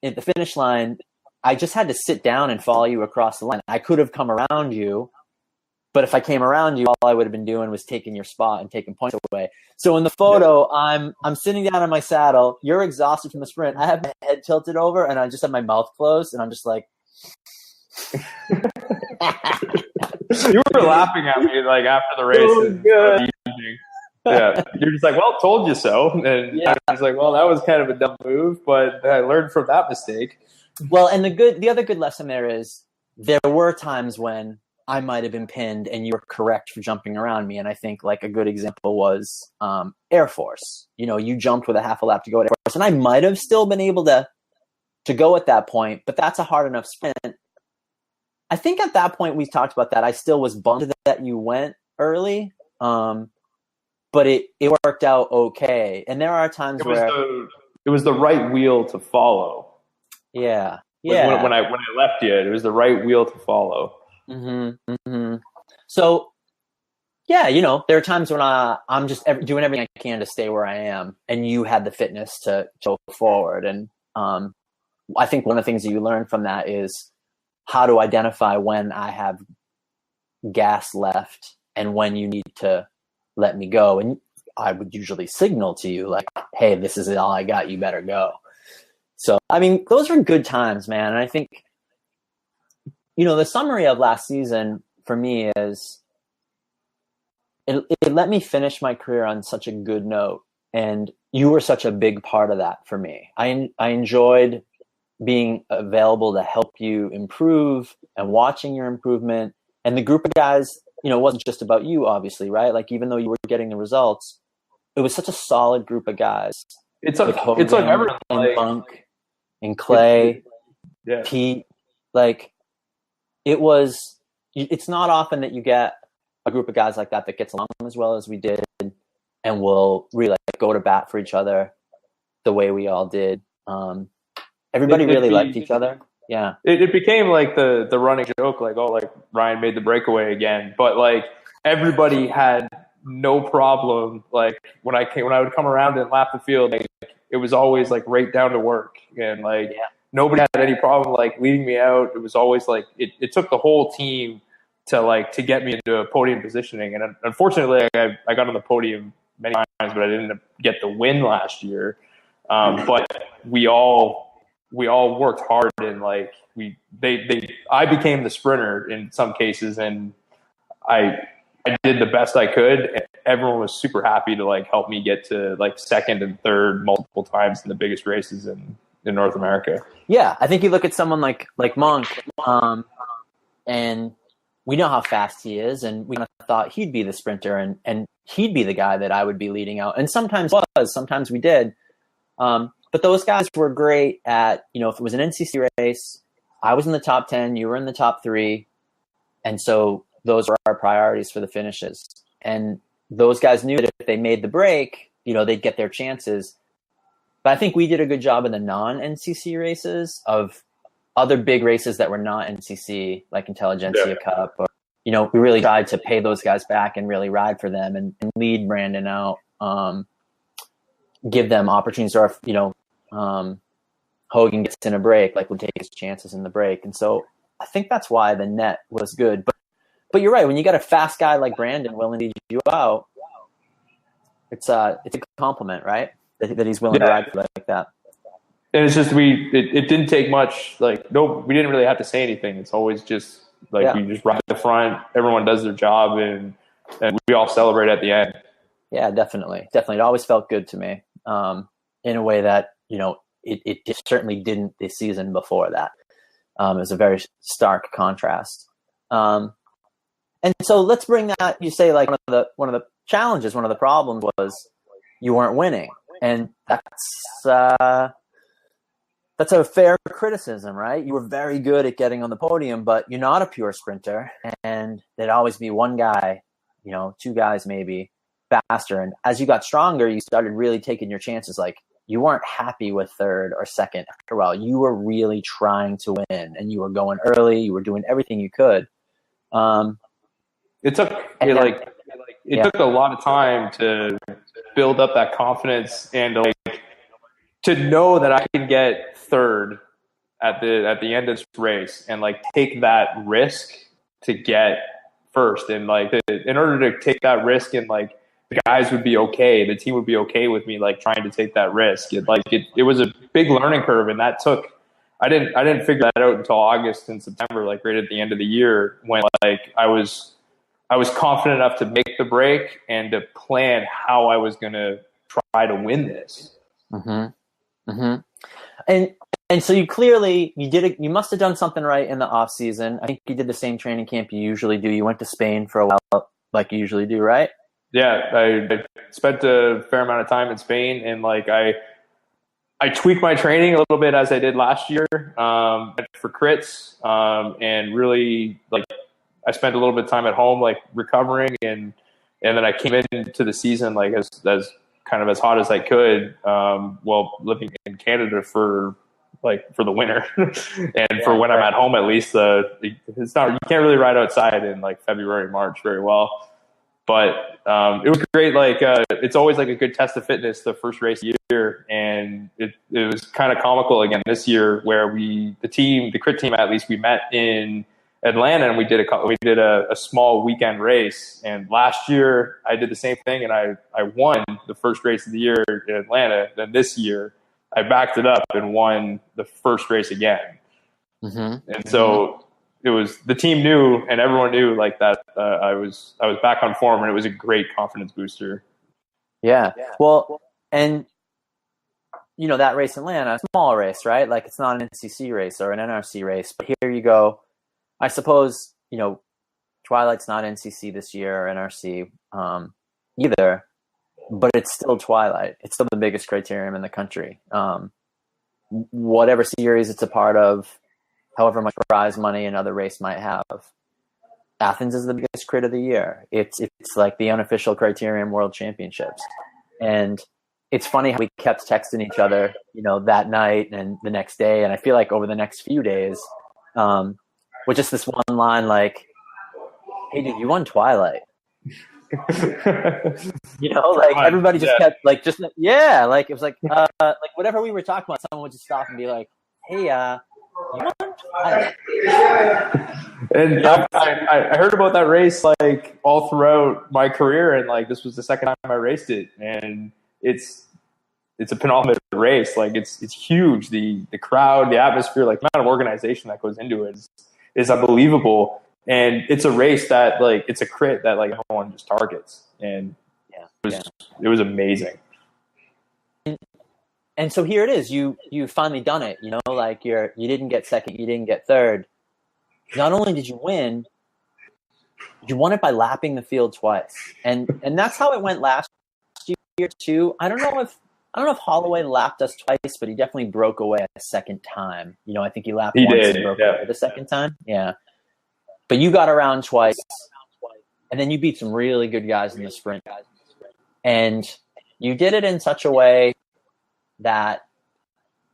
at the finish line, I just had to sit down and follow you across the line. I could have come around you, but if I came around you, all I would have been doing was taking your spot and taking points away. So in the photo, I'm sitting down in my saddle. You're exhausted from the sprint. I have my head tilted over, and I just have my mouth closed, and I'm just like. You were laughing at me like after the race. Yeah, you're just like, well, told you so. And I was like, well, that was kind of a dumb move, but I learned from that mistake. Well, and the other good lesson there is there were times when I might have been pinned and you were correct for jumping around me. And I think like a good example was Air Force. You know, you jumped with a half a lap to go at Air Force, and I might have still been able to go at that point, but that's a hard enough sprint. I think at that point we talked about that. I still was bummed that you went early, but it worked out okay. And there are times where it was the right wheel to follow. Yeah. When I left you, it was the right wheel to follow. Mm-hmm. Mm-hmm. So, yeah, you know, there are times when I'm just doing everything I can to stay where I am, and you had the fitness to go forward. And I think one of the things that you learn from that is how to identify when I have gas left and when you need to let me go. And I would usually signal to you like, hey, this is all I got. You better go. So, I mean, those are good times, man. And I think, you know, the summary of last season for me is it let me finish my career on such a good note. And you were such a big part of that for me. I enjoyed being available to help you improve and watching your improvement. And the group of guys, you know, it wasn't just about you, obviously, right? Like, even though you were getting the results, it was such a solid group of guys. It's like everyone, and Monk and Clay, Pete. Like, it's not often that you get a group of guys like that gets along as well as we did and will really like go to bat for each other the way we all did. Everybody really liked each other. Yeah. It became like the running joke, like, oh, like Ryan made the breakaway again. But like everybody had no problem. Like when I would come around and lap the field, like, it was always like right down to work. And like nobody had any problem like leading me out. It was always like it took the whole team to get me into a podium positioning. And unfortunately I got on the podium many times, but I didn't get the win last year. But we all worked hard, and like I became the sprinter in some cases, and I did the best I could, and everyone was super happy to like help me get to like second and third multiple times in the biggest races in North America. Yeah, I think you look at someone like Monk, and we know how fast he is, and we thought he'd be the sprinter, and he'd be the guy that I would be leading out, and sometimes we did. But those guys were great at, you know, if it was an NCC race, I was in the top 10, you were in the top 3. And so those were our priorities for the finishes. And those guys knew that if they made the break, they'd get their chances. But I think we did a good job in the non-NCC races of other big races that were not NCC, like Intelligentsia Cup. Or, we really tried to pay those guys back and really ride for them and lead Brandon out, give them opportunities. Or, Hogan gets in a break, like would take his chances in the break. And so I think that's why the net was good. But you're right. When you got a fast guy like Brandon willing to lead you out, it's a compliment, right? That he's willing to ride for like that. And it's just it didn't take much. Like, no, we didn't really have to say anything. It's always just like we just ride the front. Everyone does their job, and we all celebrate at the end. Yeah, definitely. It always felt good to me, in a way that it certainly didn't the season before that. It was a very stark contrast. And so let's bring that. You say like one of the challenges, one of the problems was you weren't winning, and that's a fair criticism, right? You were very good at getting on the podium, but you're not a pure sprinter, and there'd always be one guy, two guys maybe faster. And as you got stronger, you started really taking your chances. Like, you weren't happy with third or second after a while. You were really trying to win, and you were going early. You were doing everything you could. It took took a lot of time to build up that confidence and to know that I could get third at the end of this race and take that risk to get first. And in order to take that risk and the guys would be okay, the team would be okay with me trying to take that risk. It was a big learning curve, and that took. I didn't figure that out until August and September, right at the end of the year, when I was confident enough to make the break and to plan how I was going to try to win this. Mm-hmm. Mm-hmm. And so you must have done something right in the off season. I think you did the same training camp you usually do. You went to Spain for a while, like you usually do, right? Yeah, I spent a fair amount of time in Spain, and I tweaked my training a little bit as I did last year for crits, and really I spent a little bit of time at home recovering, and then I came into the season as kind of as hot as I could, while living in Canada for the winter, and for when I'm at home, at least it's not, you can't really ride outside in February, March very well. But it was great. It's always a good test of fitness, the first race of the year, and it was kind of comical again this year, where the crit team at least, we met in Atlanta, and we did a small weekend race. And last year I did the same thing, and I won the first race of the year in Atlanta. Then this year I backed it up and won the first race again. Mm-hmm. And so it was, the team knew, and everyone knew that I was back on form, and it was a great confidence booster. Yeah. Well, and that race in Atlanta, a small race, right? It's not an NCC race or an NRC race, but here you go. I suppose, Twilight's not NCC this year or NRC either, but it's still Twilight. It's still the biggest criterium in the country. Whatever series it's a part of, however much prize money another race might have, Athens is the biggest crit of the year. It's the unofficial criterium world championships. And it's funny how we kept texting each other, that night and the next day. And I feel over the next few days, with just this one line, hey dude, you won Twilight. Everybody just kept it was whatever we were talking about, someone would just stop and be like, hey, you won Twilight. And I heard about that race all throughout my career, and this was the second time I raced it, and it's a penultimate race. It's huge. The crowd, the atmosphere, the amount of organization that goes into it is unbelievable. And it's a race that it's a crit that everyone just targets. And it was amazing. And so here it is. You finally done it. You didn't get second, you didn't get third. Not only did you win, you won it by lapping the field twice. And that's how it went last year too. I don't know if Holloway lapped us twice, but he definitely broke away a second time. I think he lapped once and broke away the second time. Yeah. But you got around twice, and then you beat some really good guys in the sprint. And you did it in such a way that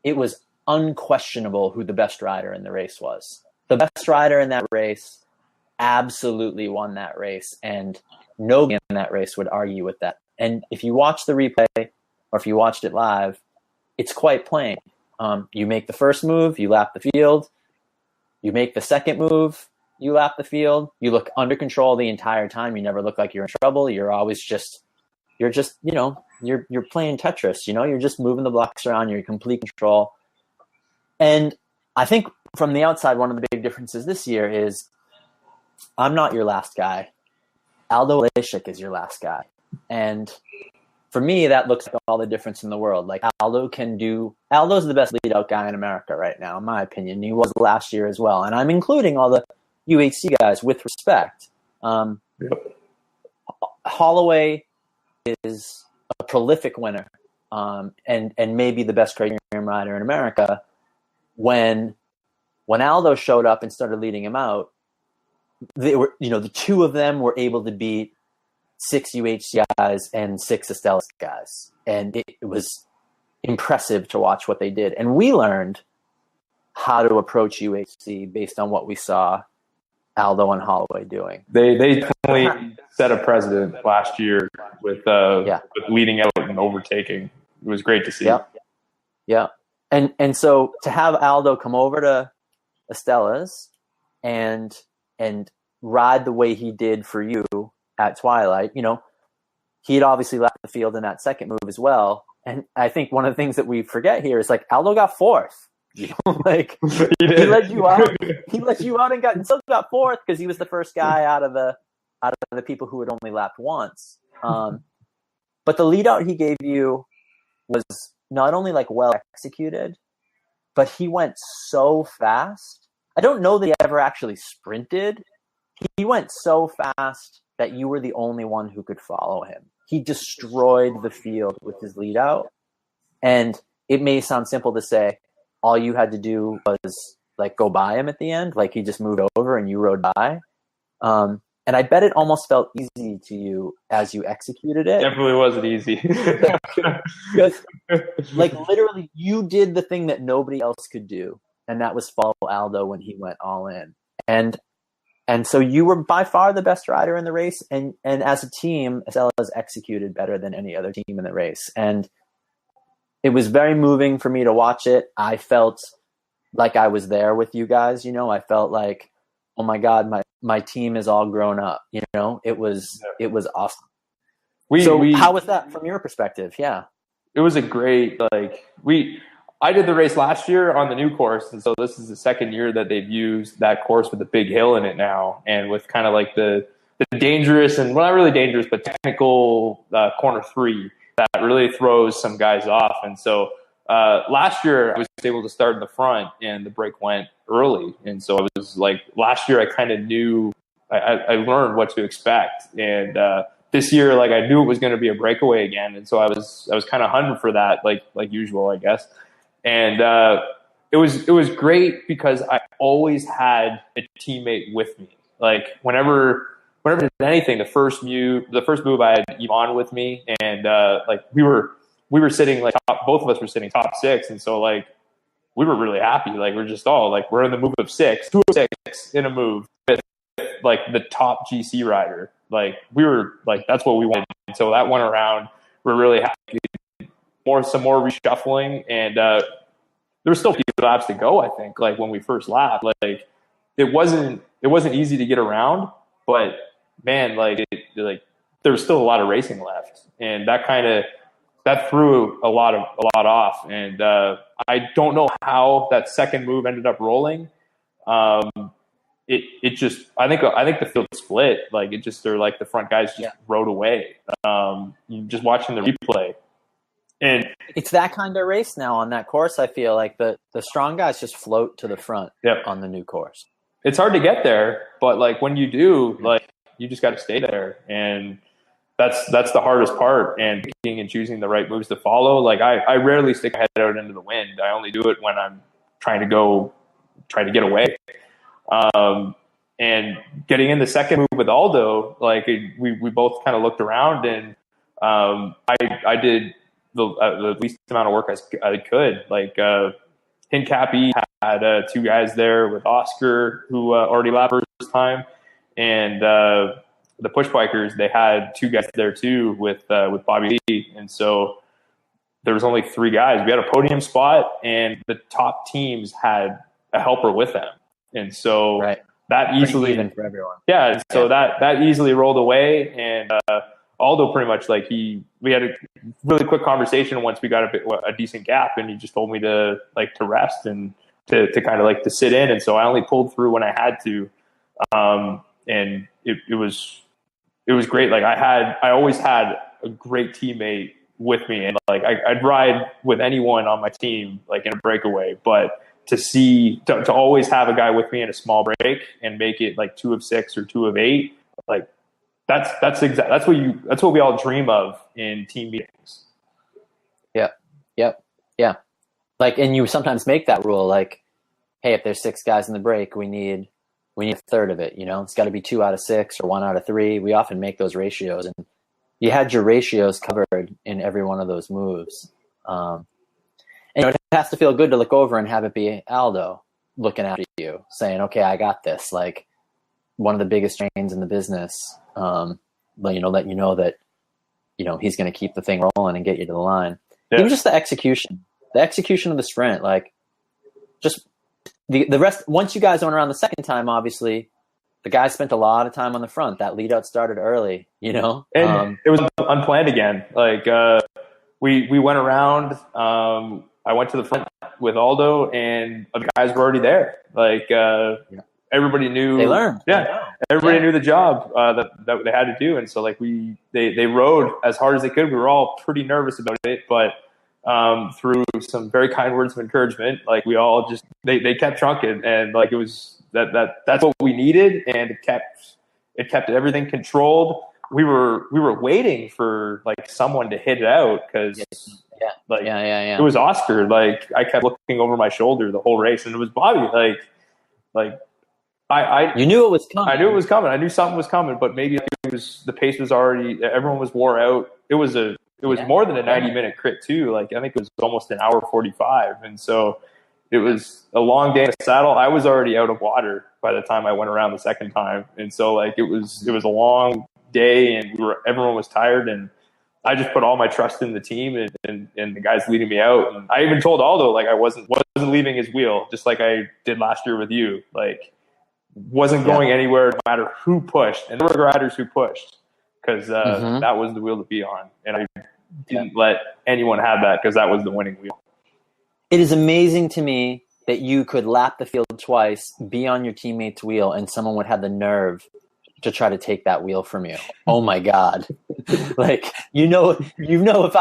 it was unquestionable who the best rider in the race was. The best rider in that race absolutely won that race, and nobody in that race would argue with that. And if you watch the replay, or if you watched it live, it's quite plain. You make the first move, you lap the field. You make the second move, you lap the field. You look under control the entire time. You never look like you're in trouble. You're always just, you're playing Tetris. You're just moving the blocks around. You're in complete control. And I think from the outside, one of the big differences this year is I'm not your last guy. Aldo Leishik is your last guy. And for me, that looks like all the difference in the world. Like Aldo's the best lead out guy in America right now, in my opinion. He was last year as well. And I'm including all the UHC guys with respect. Holloway is a prolific winner, and maybe the best criterium rider in America. When Aldo showed up and started leading him out, they were, the two of them were able to beat 6 UHC guys and 6 Astellas guys. And it was impressive to watch what they did. And we learned how to approach UHC based on what we saw Aldo and Holloway doing. They definitely set a precedent last year with leading out and overtaking. It was great to see. Yeah. And so to have Aldo come over to Astellas and ride the way he did for you at Twilight, he had obviously left the field in that second move as well. And I think one of the things that we forget here is like Aldo got fourth. Like he led you out. He led you out and still got fourth because he was the first guy out of the people who had only lapped once. But the lead out he gave you was not only like well executed, but he went so fast. I don't know that he ever actually sprinted. He went so fast that you were the only one who could follow him. He destroyed the field with his lead out. And it may sound simple to say all you had to do was like go by him at the end. Like he just moved over and you rode by. And I bet it almost felt easy to you as you executed it. Definitely wasn't easy. Because like literally you did the thing that nobody else could do. And that was follow Aldo when he went all in. And so you were by far the best rider in the race. And as a team, Astellas executed better than any other team in the race. And it was very moving for me to watch it. I felt like I was there with you guys. I felt like, oh my God, my team is all grown up. It was awesome. How was that from your perspective? Yeah. It was a great, I did the race last year on the new course, and so this is the second year that they've used that course with a big hill in it now, and with kind of like the dangerous and, well, not really dangerous, but technical corner 3 that really throws some guys off. And so last year I was able to start in the front, and the break went early, and so it was like last year I kind of knew I learned what to expect, and this year I knew it was going to be a breakaway again, and so I was kind of hunting for that like usual, I guess. And it was great because I always had a teammate with me. Like whenever I did anything, the first move I had Yvonne with me, and we were sitting both of us were sitting top 6, and so we were really happy. We're just all we're in the move of 6, 2 of 6 in a move with the top GC rider. We were that's what we wanted. And so that went around. We're really happy. Some more reshuffling, and there were still a few laps to go. I think when we first lapped, it wasn't easy to get around, but man, there was still a lot of racing left, and that threw a lot off. And I don't know how that second move ended up rolling. It just I think the field split. The front guys just rode away. Just watching the replay. And it's that kind of race now on that course. I feel like the strong guys just float to the front on the new course. It's hard to get there, but when you do, you just got to stay there, and that's the hardest part. And picking and choosing the right moves to follow. I rarely stick my head out into the wind. I only do it when I'm trying to get away. And getting in the second move with Aldo, we both kind of looked around, and I did the least amount of work I could. Like Hincapie had 2 guys there with Oscar, who already lapped first time, and the push bikers, they had 2 guys there too with Bobby Lee, and so there was only 3 guys. We had a podium spot, and the top teams had a helper with them, and so that easily even for everyone. Yeah, so that easily rolled away, and Aldo pretty much we had a really quick conversation once we got a decent gap, and he just told me to rest and to kind of to sit in, and so I only pulled through when I had to, and it was great. Like I always had a great teammate with me, and I'd ride with anyone on my team in a breakaway, but to always have a guy with me in a small break and make it 2 of 6 or 2 of 8, that's what we all dream of in team meetings. Yeah. And you sometimes make that rule, hey, if there's 6 guys in the break, we need a third of it. It's got to be 2 out of 6 or 1 out of 3. We often make those ratios, and you had your ratios covered in every one of those moves. And it has to feel good to look over and have it be Aldo looking after you, saying, "Okay, I got this." One of the biggest trains in the business, let you know that he's going to keep the thing rolling and get you to the line. Yeah. Even just the execution of the sprint, just the rest. Once you guys went around the second time, obviously, the guys spent a lot of time on the front. That lead out started early, and it was unplanned again. We went around. I went to the front with Aldo, and the guys were already there. Everybody knew. They learned. Yeah, everybody knew the job that they had to do, and so they rode as hard as they could. We were all pretty nervous about it, but through some very kind words of encouragement, we all just they kept trunking, and it was that's what we needed, and it kept everything controlled. We were waiting for someone to hit it out because it was Oscar. I kept looking over my shoulder the whole race, and it was Bobby. You knew it was coming. I knew it was coming. I knew something was coming, but maybe it was the pace was already. Everyone was wore out. It was more than a 90-minute crit too. I think it was almost an hour 45, and so it was a long day in the saddle. I was already out of water by the time I went around the second time, and so it was a long day, and everyone was tired, and I just put all my trust in the team and the guys leading me out. And I even told Aldo I wasn't leaving his wheel, just like I did last year with you. Wasn't going anywhere no matter who pushed, and there were riders who pushed because that was the wheel to be on, and I didn't let anyone have that because that was the winning wheel. It is amazing to me that you could lap the field twice, be on your teammate's wheel, and someone would have the nerve to try to take that wheel from you. Oh my God. If I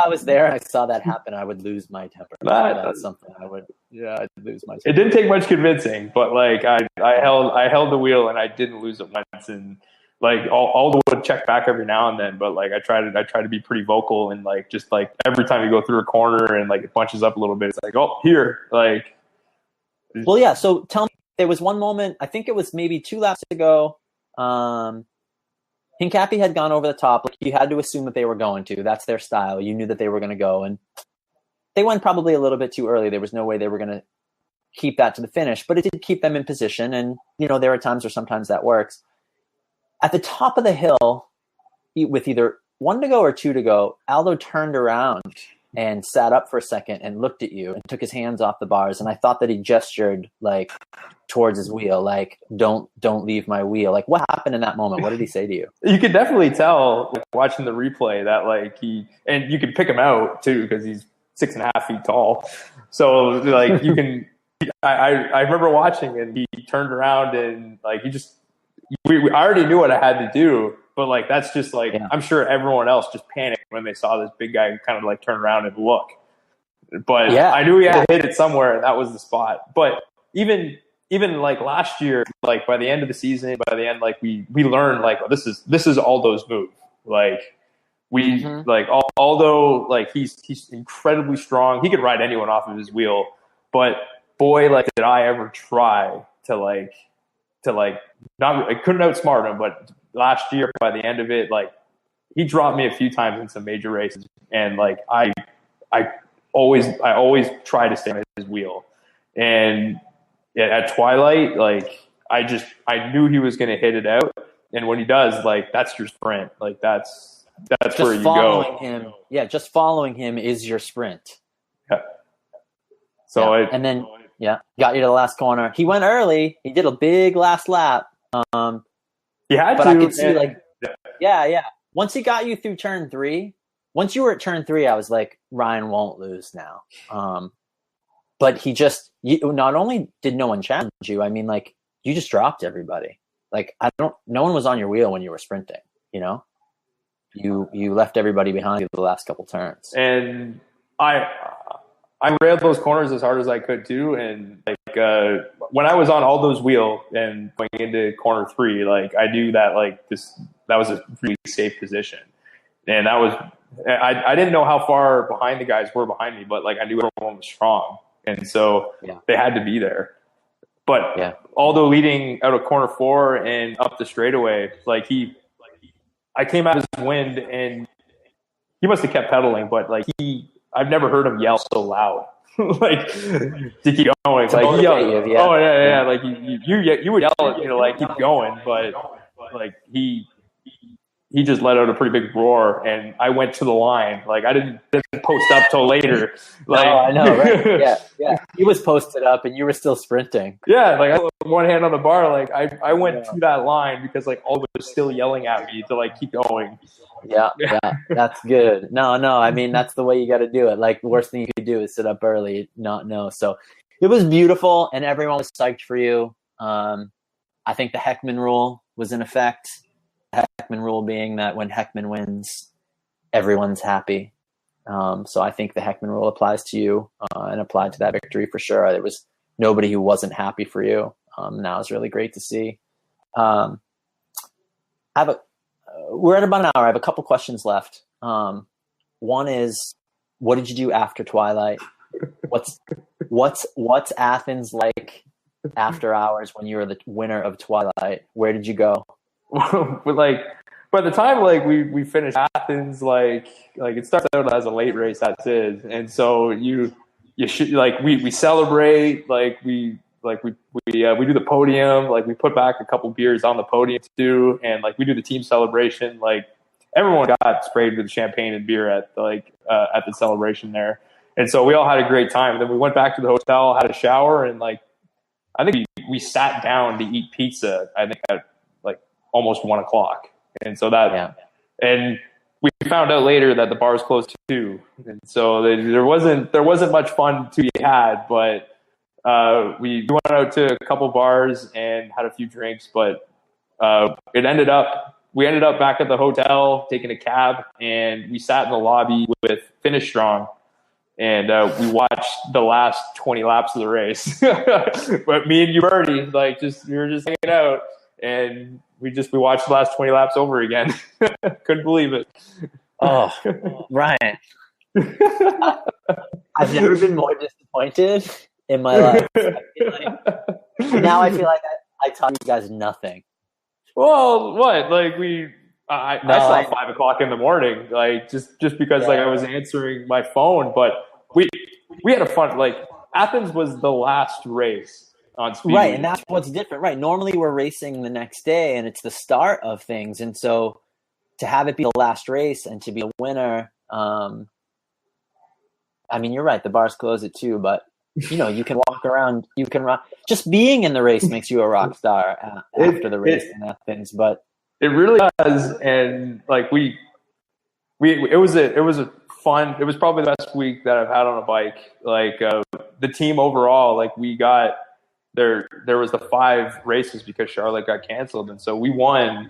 was there and I saw that happen, I would lose my temper. That's something I'd lose my temper. It didn't take much convincing, but I held the wheel and I didn't lose it once. And Aldo would check back every now and then, but I try to be pretty vocal, and just every time you go through a corner and it bunches up a little bit, it's oh, here. Well, yeah. So tell me, there was one moment, I think it was maybe 2 laps ago. Hincapie had gone over the top. You had to assume that they were going to. That's their style. You knew that they were going to go, and they went probably a little bit too early. There was no way they were going to keep that to the finish, but it did keep them in position. And there are times where sometimes that works. At the top of the hill, with either 1 to go or 2 to go, Aldo turned around and sat up for a second and looked at you and took his hands off the bars. And I thought that he gestured towards his wheel, don't leave my wheel. What happened in that moment? What did he say to you? You could definitely tell watching the replay that and you could pick him out too, because he's 6.5 feet tall. So you can, I remember watching, and he turned around and we already knew what I had to do, but that's just I'm sure everyone else just panicked when they saw this big guy kind of turn around and look. But I knew he had to hit it somewhere, and that was the spot. But even last year, by the end of the season, by the end, we learned this is Aldo's move. Aldo, he's incredibly strong. He could ride anyone off of his wheel, but boy, did I ever try to not, I couldn't outsmart him, but last year by the end of it, he dropped me a few times in some major races, and like I always try to stay on his wheel. And at Twilight, like I knew he was going to hit it out, and when he does, like that's your sprint. Like that's just where you following go. him. Yeah, just following him is your sprint. Yeah. So yeah. And then got you to the last corner. He went early. He did a big last lap. He had but to. I could see yeah. Once he got you through turn 3, once you were at turn 3, I was like, Ryan won't lose now. But he just not only did no one challenge you, I mean, like you just dropped everybody. Like no one was on your wheel when you were sprinting. You know, you left everybody behind you the last couple turns. And I railed those corners as hard as I could too. And like when I was on all those wheels and going into corner 3, like I knew that that was a really safe position. And that was I didn't know how far behind the guys were behind me, but like I knew everyone was strong, and so they had to be there. But although leading out of corner 4 and up the straightaway, like I came out of his wind and he must have kept pedaling, but like I've never heard him yell so loud, like to keep going. To like he yelled, oh yeah, like you would yell at me to like keep going, but like he just let out a pretty big roar, and I went to the line. Like I didn't post up till later. Like, no, I know, right? Yeah. He was posted up, and you were still sprinting. Yeah, like I had one hand on the bar. Like I went to that line because like all was still yelling at me to like keep going. Yeah, that's good. No, I mean that's the way you got to do it. Like the worst thing you could do is sit up early, not know. So it was beautiful, and everyone was psyched for you. I think the Heckman rule was in effect. Heckman rule being that when Heckman wins, everyone's happy. So I think the Heckman rule applies to you and applied to that victory for sure. There was nobody who wasn't happy for you. That was really great to see. We're at about an hour. I have a couple questions left. One is, what did you do after Twilight? What's Athens like after hours when you were the winner of Twilight? Where did you go? But like by the time like we finished Athens, like it starts out as a late race, that's it. And so you should like we celebrate, we do the podium, like we put back a couple beers on the podium too, and like we do the team celebration. Like everyone got sprayed with champagne and beer at the celebration there, and so we all had a great time. And then we went back to the hotel, had a shower, and like I think we sat down to eat pizza. I think at almost 1 o'clock. And so and we found out later that the bars closed too. And so there wasn't much fun to be had, but we went out to a couple bars and had a few drinks, but we ended up back at the hotel, taking a cab, and we sat in the lobby with Finish Strong. And we watched the last 20 laps of the race. But me and you, Bertie, we were just hanging out, and we watched the last 20 laps over again. Couldn't believe it. Oh, Ryan. I've never been more disappointed in my life. Now I feel like I taught you guys nothing. Well, what? Like I saw 5 o'clock in the morning, like just because like I was answering my phone, but we had a fun, like Athens was the last race on Speed right, Week. and that's what's different, right? Normally we're racing the next day, and it's the start of things, and so to have it be the last race and to be a winner, I mean, you're right. The bars close at 2, but you know you can walk around, you can run. Just being in the race makes you a rock star after the race in Athens, but it really does. And like it was a fun. It was probably the best week that I've had on a bike. Like the team overall, like we got. There was the 5 races because Charlotte got canceled, and so we won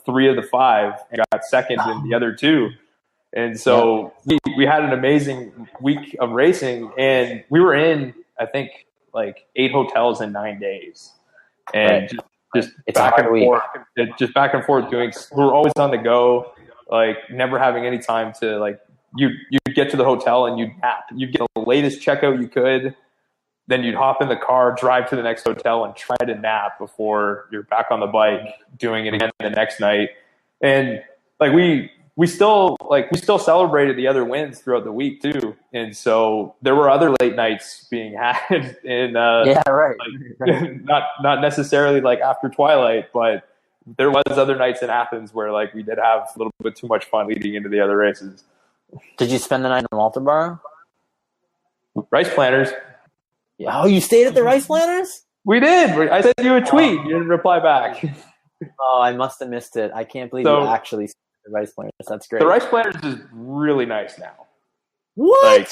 3 of the 5 and got second in the other 2. And so we had an amazing week of racing, and we were in I think like 8 hotels in 9 days, and just back and forth doing. We were always on the go, like never having any time to like. You'd get to the hotel and you'd nap. You'd get the latest checkout you could. Then you'd hop in the car, drive to the next hotel, and try to nap before you're back on the bike doing it again the next night. And like we still celebrated the other wins throughout the week too, and so there were other late nights being had in right. not necessarily like after Twilight, but there was other nights in Athens where like we did have a little bit too much fun leading into the other races. Did you spend the night in Walterboro? Rice Planters. Oh, you stayed at the Rice Planters? We did. I sent you a tweet. You didn't reply back. Oh, I must have missed it. I can't believe you actually stayed at the Rice Planters. That's great. The Rice Planters is really nice now. What? Like,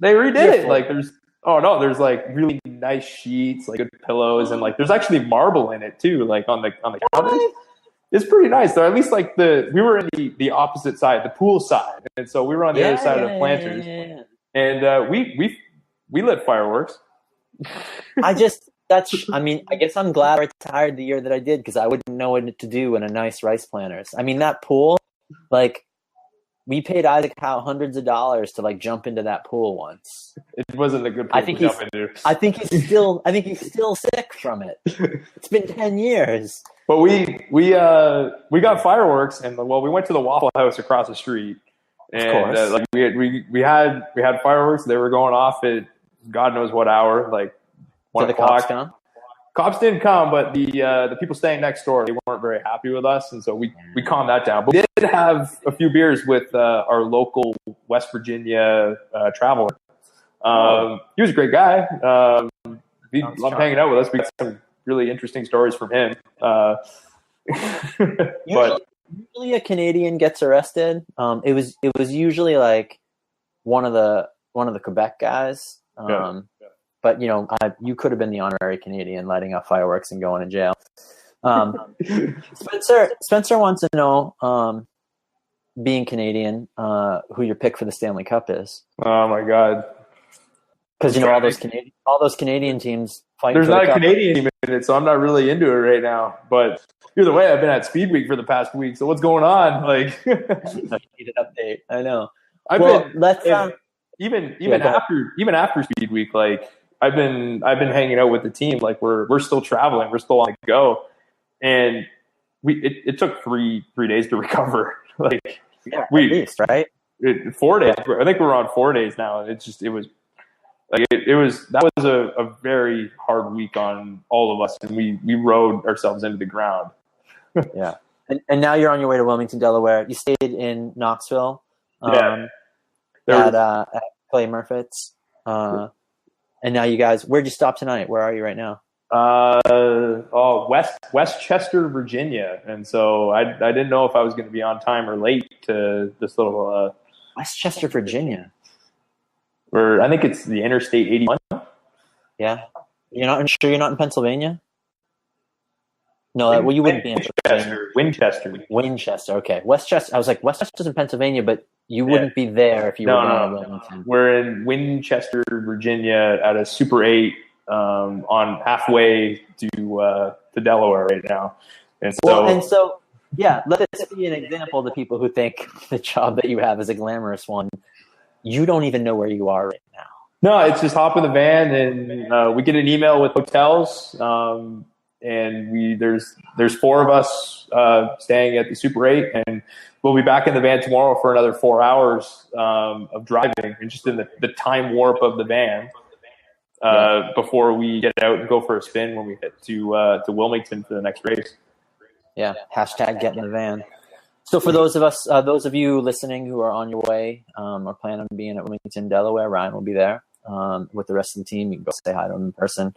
they redid it. Like there's like really nice sheets, like good pillows, and like there's actually marble in it too, like on the counters. It's pretty nice though. At least like we were in the opposite side, the pool side, and so we were on the other side of the planters, and we lit fireworks. I guess I'm glad I retired the year that I did, because I wouldn't know what to do in a nice Rice Planters. I mean, that pool, like, we paid Isaac Howe hundreds of dollars to like jump into that pool once. It wasn't a good pool to jump into. I think he's still sick from it. It's been 10 years. But we got fireworks, and we went to the Waffle House across the street, and like we had fireworks. They were going off at God knows what hour, like 1 o'clock. Cops come? Cops didn't come, but the people staying next door, they weren't very happy with us, and so we calmed that down. But we did have a few beers with our local West Virginia traveler. He was a great guy. He loved hanging out with us. We got some really interesting stories from him. Usually a Canadian gets arrested. It was usually like one of the Quebec guys. But you could have been the honorary Canadian lighting up fireworks and going to jail. Spencer wants to know, being Canadian, who your pick for the Stanley Cup is. Oh my God! Because all those Canadian teams fight. There's for not the a cup. Canadian team in it, so I'm not really into it right now. But either way, I've been at Speed Week for the past week. So what's going on? Like, I need an update. I know. Even after Speed Week, like. I've been hanging out with the team. Like we're still traveling. We're still on the go, and it took three days to recover. Like at least, right? 4 days. I think we're on 4 days now. And that was a very hard week on all of us, and we rode ourselves into the ground. Yeah, and now you're on your way to Wilmington, Delaware. You stayed in Knoxville, at Clay Murphy's. And now you guys, where'd you stop tonight? Where are you right now? Westchester, Virginia. And so I didn't know if I was going to be on time or late to this little Westchester, Virginia. Where I think it's the Interstate 81. Yeah. You're not sure you're not in Pennsylvania? No, you wouldn't be in Winchester. Okay. Westchester. I was like, Westchester's in Pennsylvania, but you wouldn't be there if you were going to Wilmington. We're in Winchester, Virginia at a Super 8 on halfway to Delaware right now. And so, let this be an example to people who think the job that you have is a glamorous one. You don't even know where you are right now. No, it's just hop in the van and we get an email with hotels. And there's 4 of us staying at the Super 8, and we'll be back in the van tomorrow for another 4 hours of driving, and just in the time warp of the van before we get out and go for a spin when we head to Wilmington for the next race. Yeah, hashtag get in the van. So for those of you listening who are on your way or plan on being at Wilmington, Delaware, Ryan will be there with the rest of the team. You can go say hi to him in person.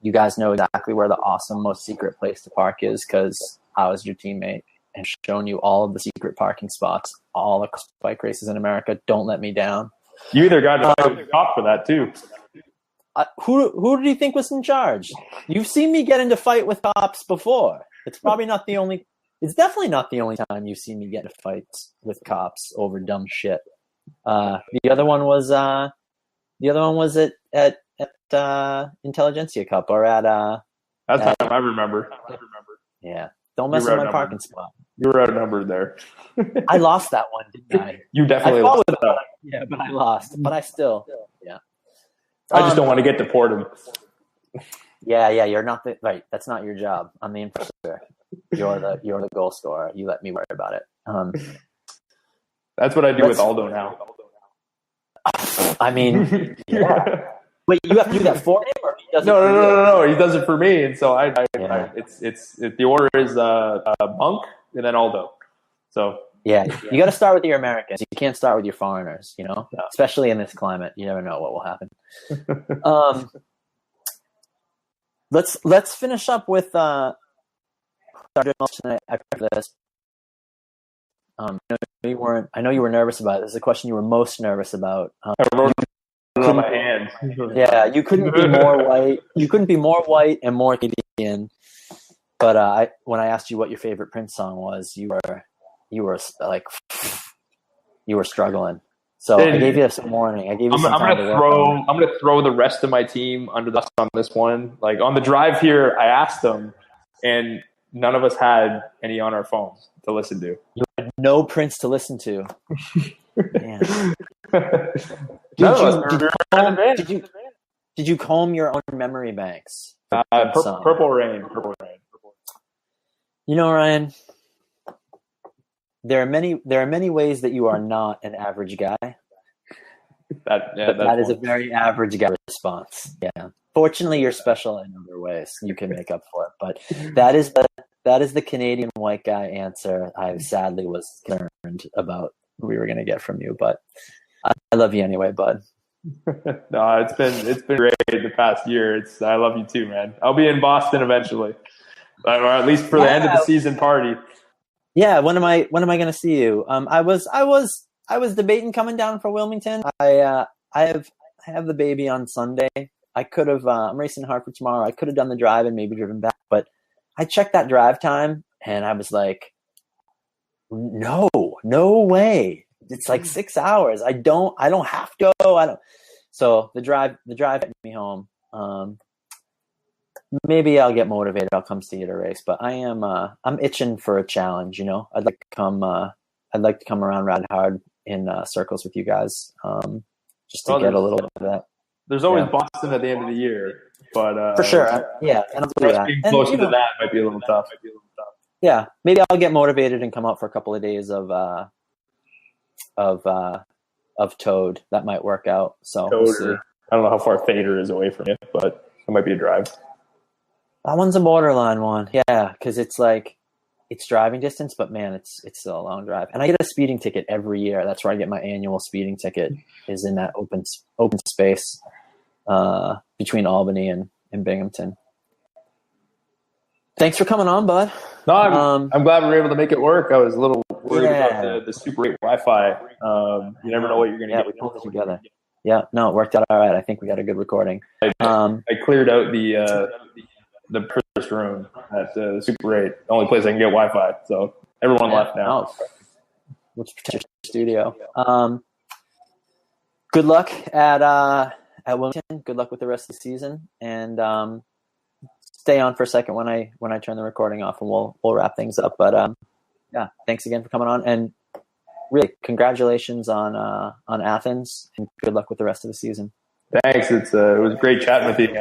You guys know exactly where the awesome, most secret place to park is, because I was your teammate and shown you all of the secret parking spots, all across bike races in America. Don't let me down. You either got to fight with the cop for that too. Who did you think was in charge? You've seen me get into fight with cops before. It's definitely not the only time you've seen me get into fights with cops over dumb shit. The other one was at Intelligentsia Cup or at that's time I remember. Yeah. Don't mess with my parking spot. You were outnumbered there. I lost that one, didn't I? You definitely lost that. Yeah, but I lost. But I still, yeah. I just don't want to get deported. Yeah, you're not right. That's not your job. I'm the enforcer. You're the goal scorer. You let me worry about it. That's what I do with Aldo now. I mean, yeah. Wait, you have to do that for him, or he does it? No. He does it for me, and so it's the order is Monk and then Aldo. So yeah, you got to start with your Americans. You can't start with your foreigners. Especially in this climate, you never know what will happen. Let's finish up with our tonight after this. I know you were nervous about it. This is a question you were most nervous about. I wrote it on my hand. Yeah, you couldn't be more white. You couldn't be more white and more Canadian. But when I asked you what your favorite Prince song was, you were struggling. So I gave you some warning. I gave you some time to work on it. I'm gonna throw the rest of my team under the bus on this one. Like on the drive here, I asked them, and none of us had any on our phones to listen to. You had no Prince to listen to. Man. Did you comb your own memory banks? Purple Rain. Ryan, there are many ways that you are not an average guy. That is a very average guy response. Yeah. Fortunately, you're special in other ways. You can make up for it. But that is the Canadian white guy answer. I sadly was concerned about who we were going to get from you, but I love you anyway, bud. No, it's been great the past year. I love you too, man. I'll be in Boston eventually, or at least for the end of the season party. Yeah, when am I going to see you? I was debating coming down for Wilmington. I have the baby on Sunday. I could have. I'm racing Hartford tomorrow. I could have done the drive and maybe driven back, but I checked that drive time and I was like, no way. It's like 6 hours. I don't have to go. So the drive hit me home. Maybe I'll get motivated. I'll come see you at a race, but I'm itching for a challenge. I'd like to come around ride hard in circles with you guys. Just to get a little bit of that. There's always Boston at the end of the year, but for sure. Yeah. And I'll do that. Being closer to that might be a little tough. Yeah. Maybe I'll get motivated and come out for a couple of days of Toad. That might work out. So we'll see. I don't know how far Fader is away from it, but it might be a drive. That one's a borderline one. Yeah. Cause it's like, it's driving distance, but man, it's still a long drive. And I get a speeding ticket every year. That's where I get my annual speeding ticket, is in that open space between Albany and Binghamton. Thanks for coming on, bud. No, I'm glad we were able to make it work. I was a little worried about the super great Wi-Fi. You never know what you're going to get. We pulled it together. Yeah, no, it worked out all right. I think we got a good recording. I cleared out the first room at the Super 8, the only place I can get Wi-Fi. So everyone left now. Let's protect your studio. Good luck at Wilmington. Good luck with the rest of the season, and stay on for a second when I turn the recording off, and we'll wrap things up. But thanks again for coming on, and really congratulations on Athens, and good luck with the rest of the season. Thanks. It was great chatting with you.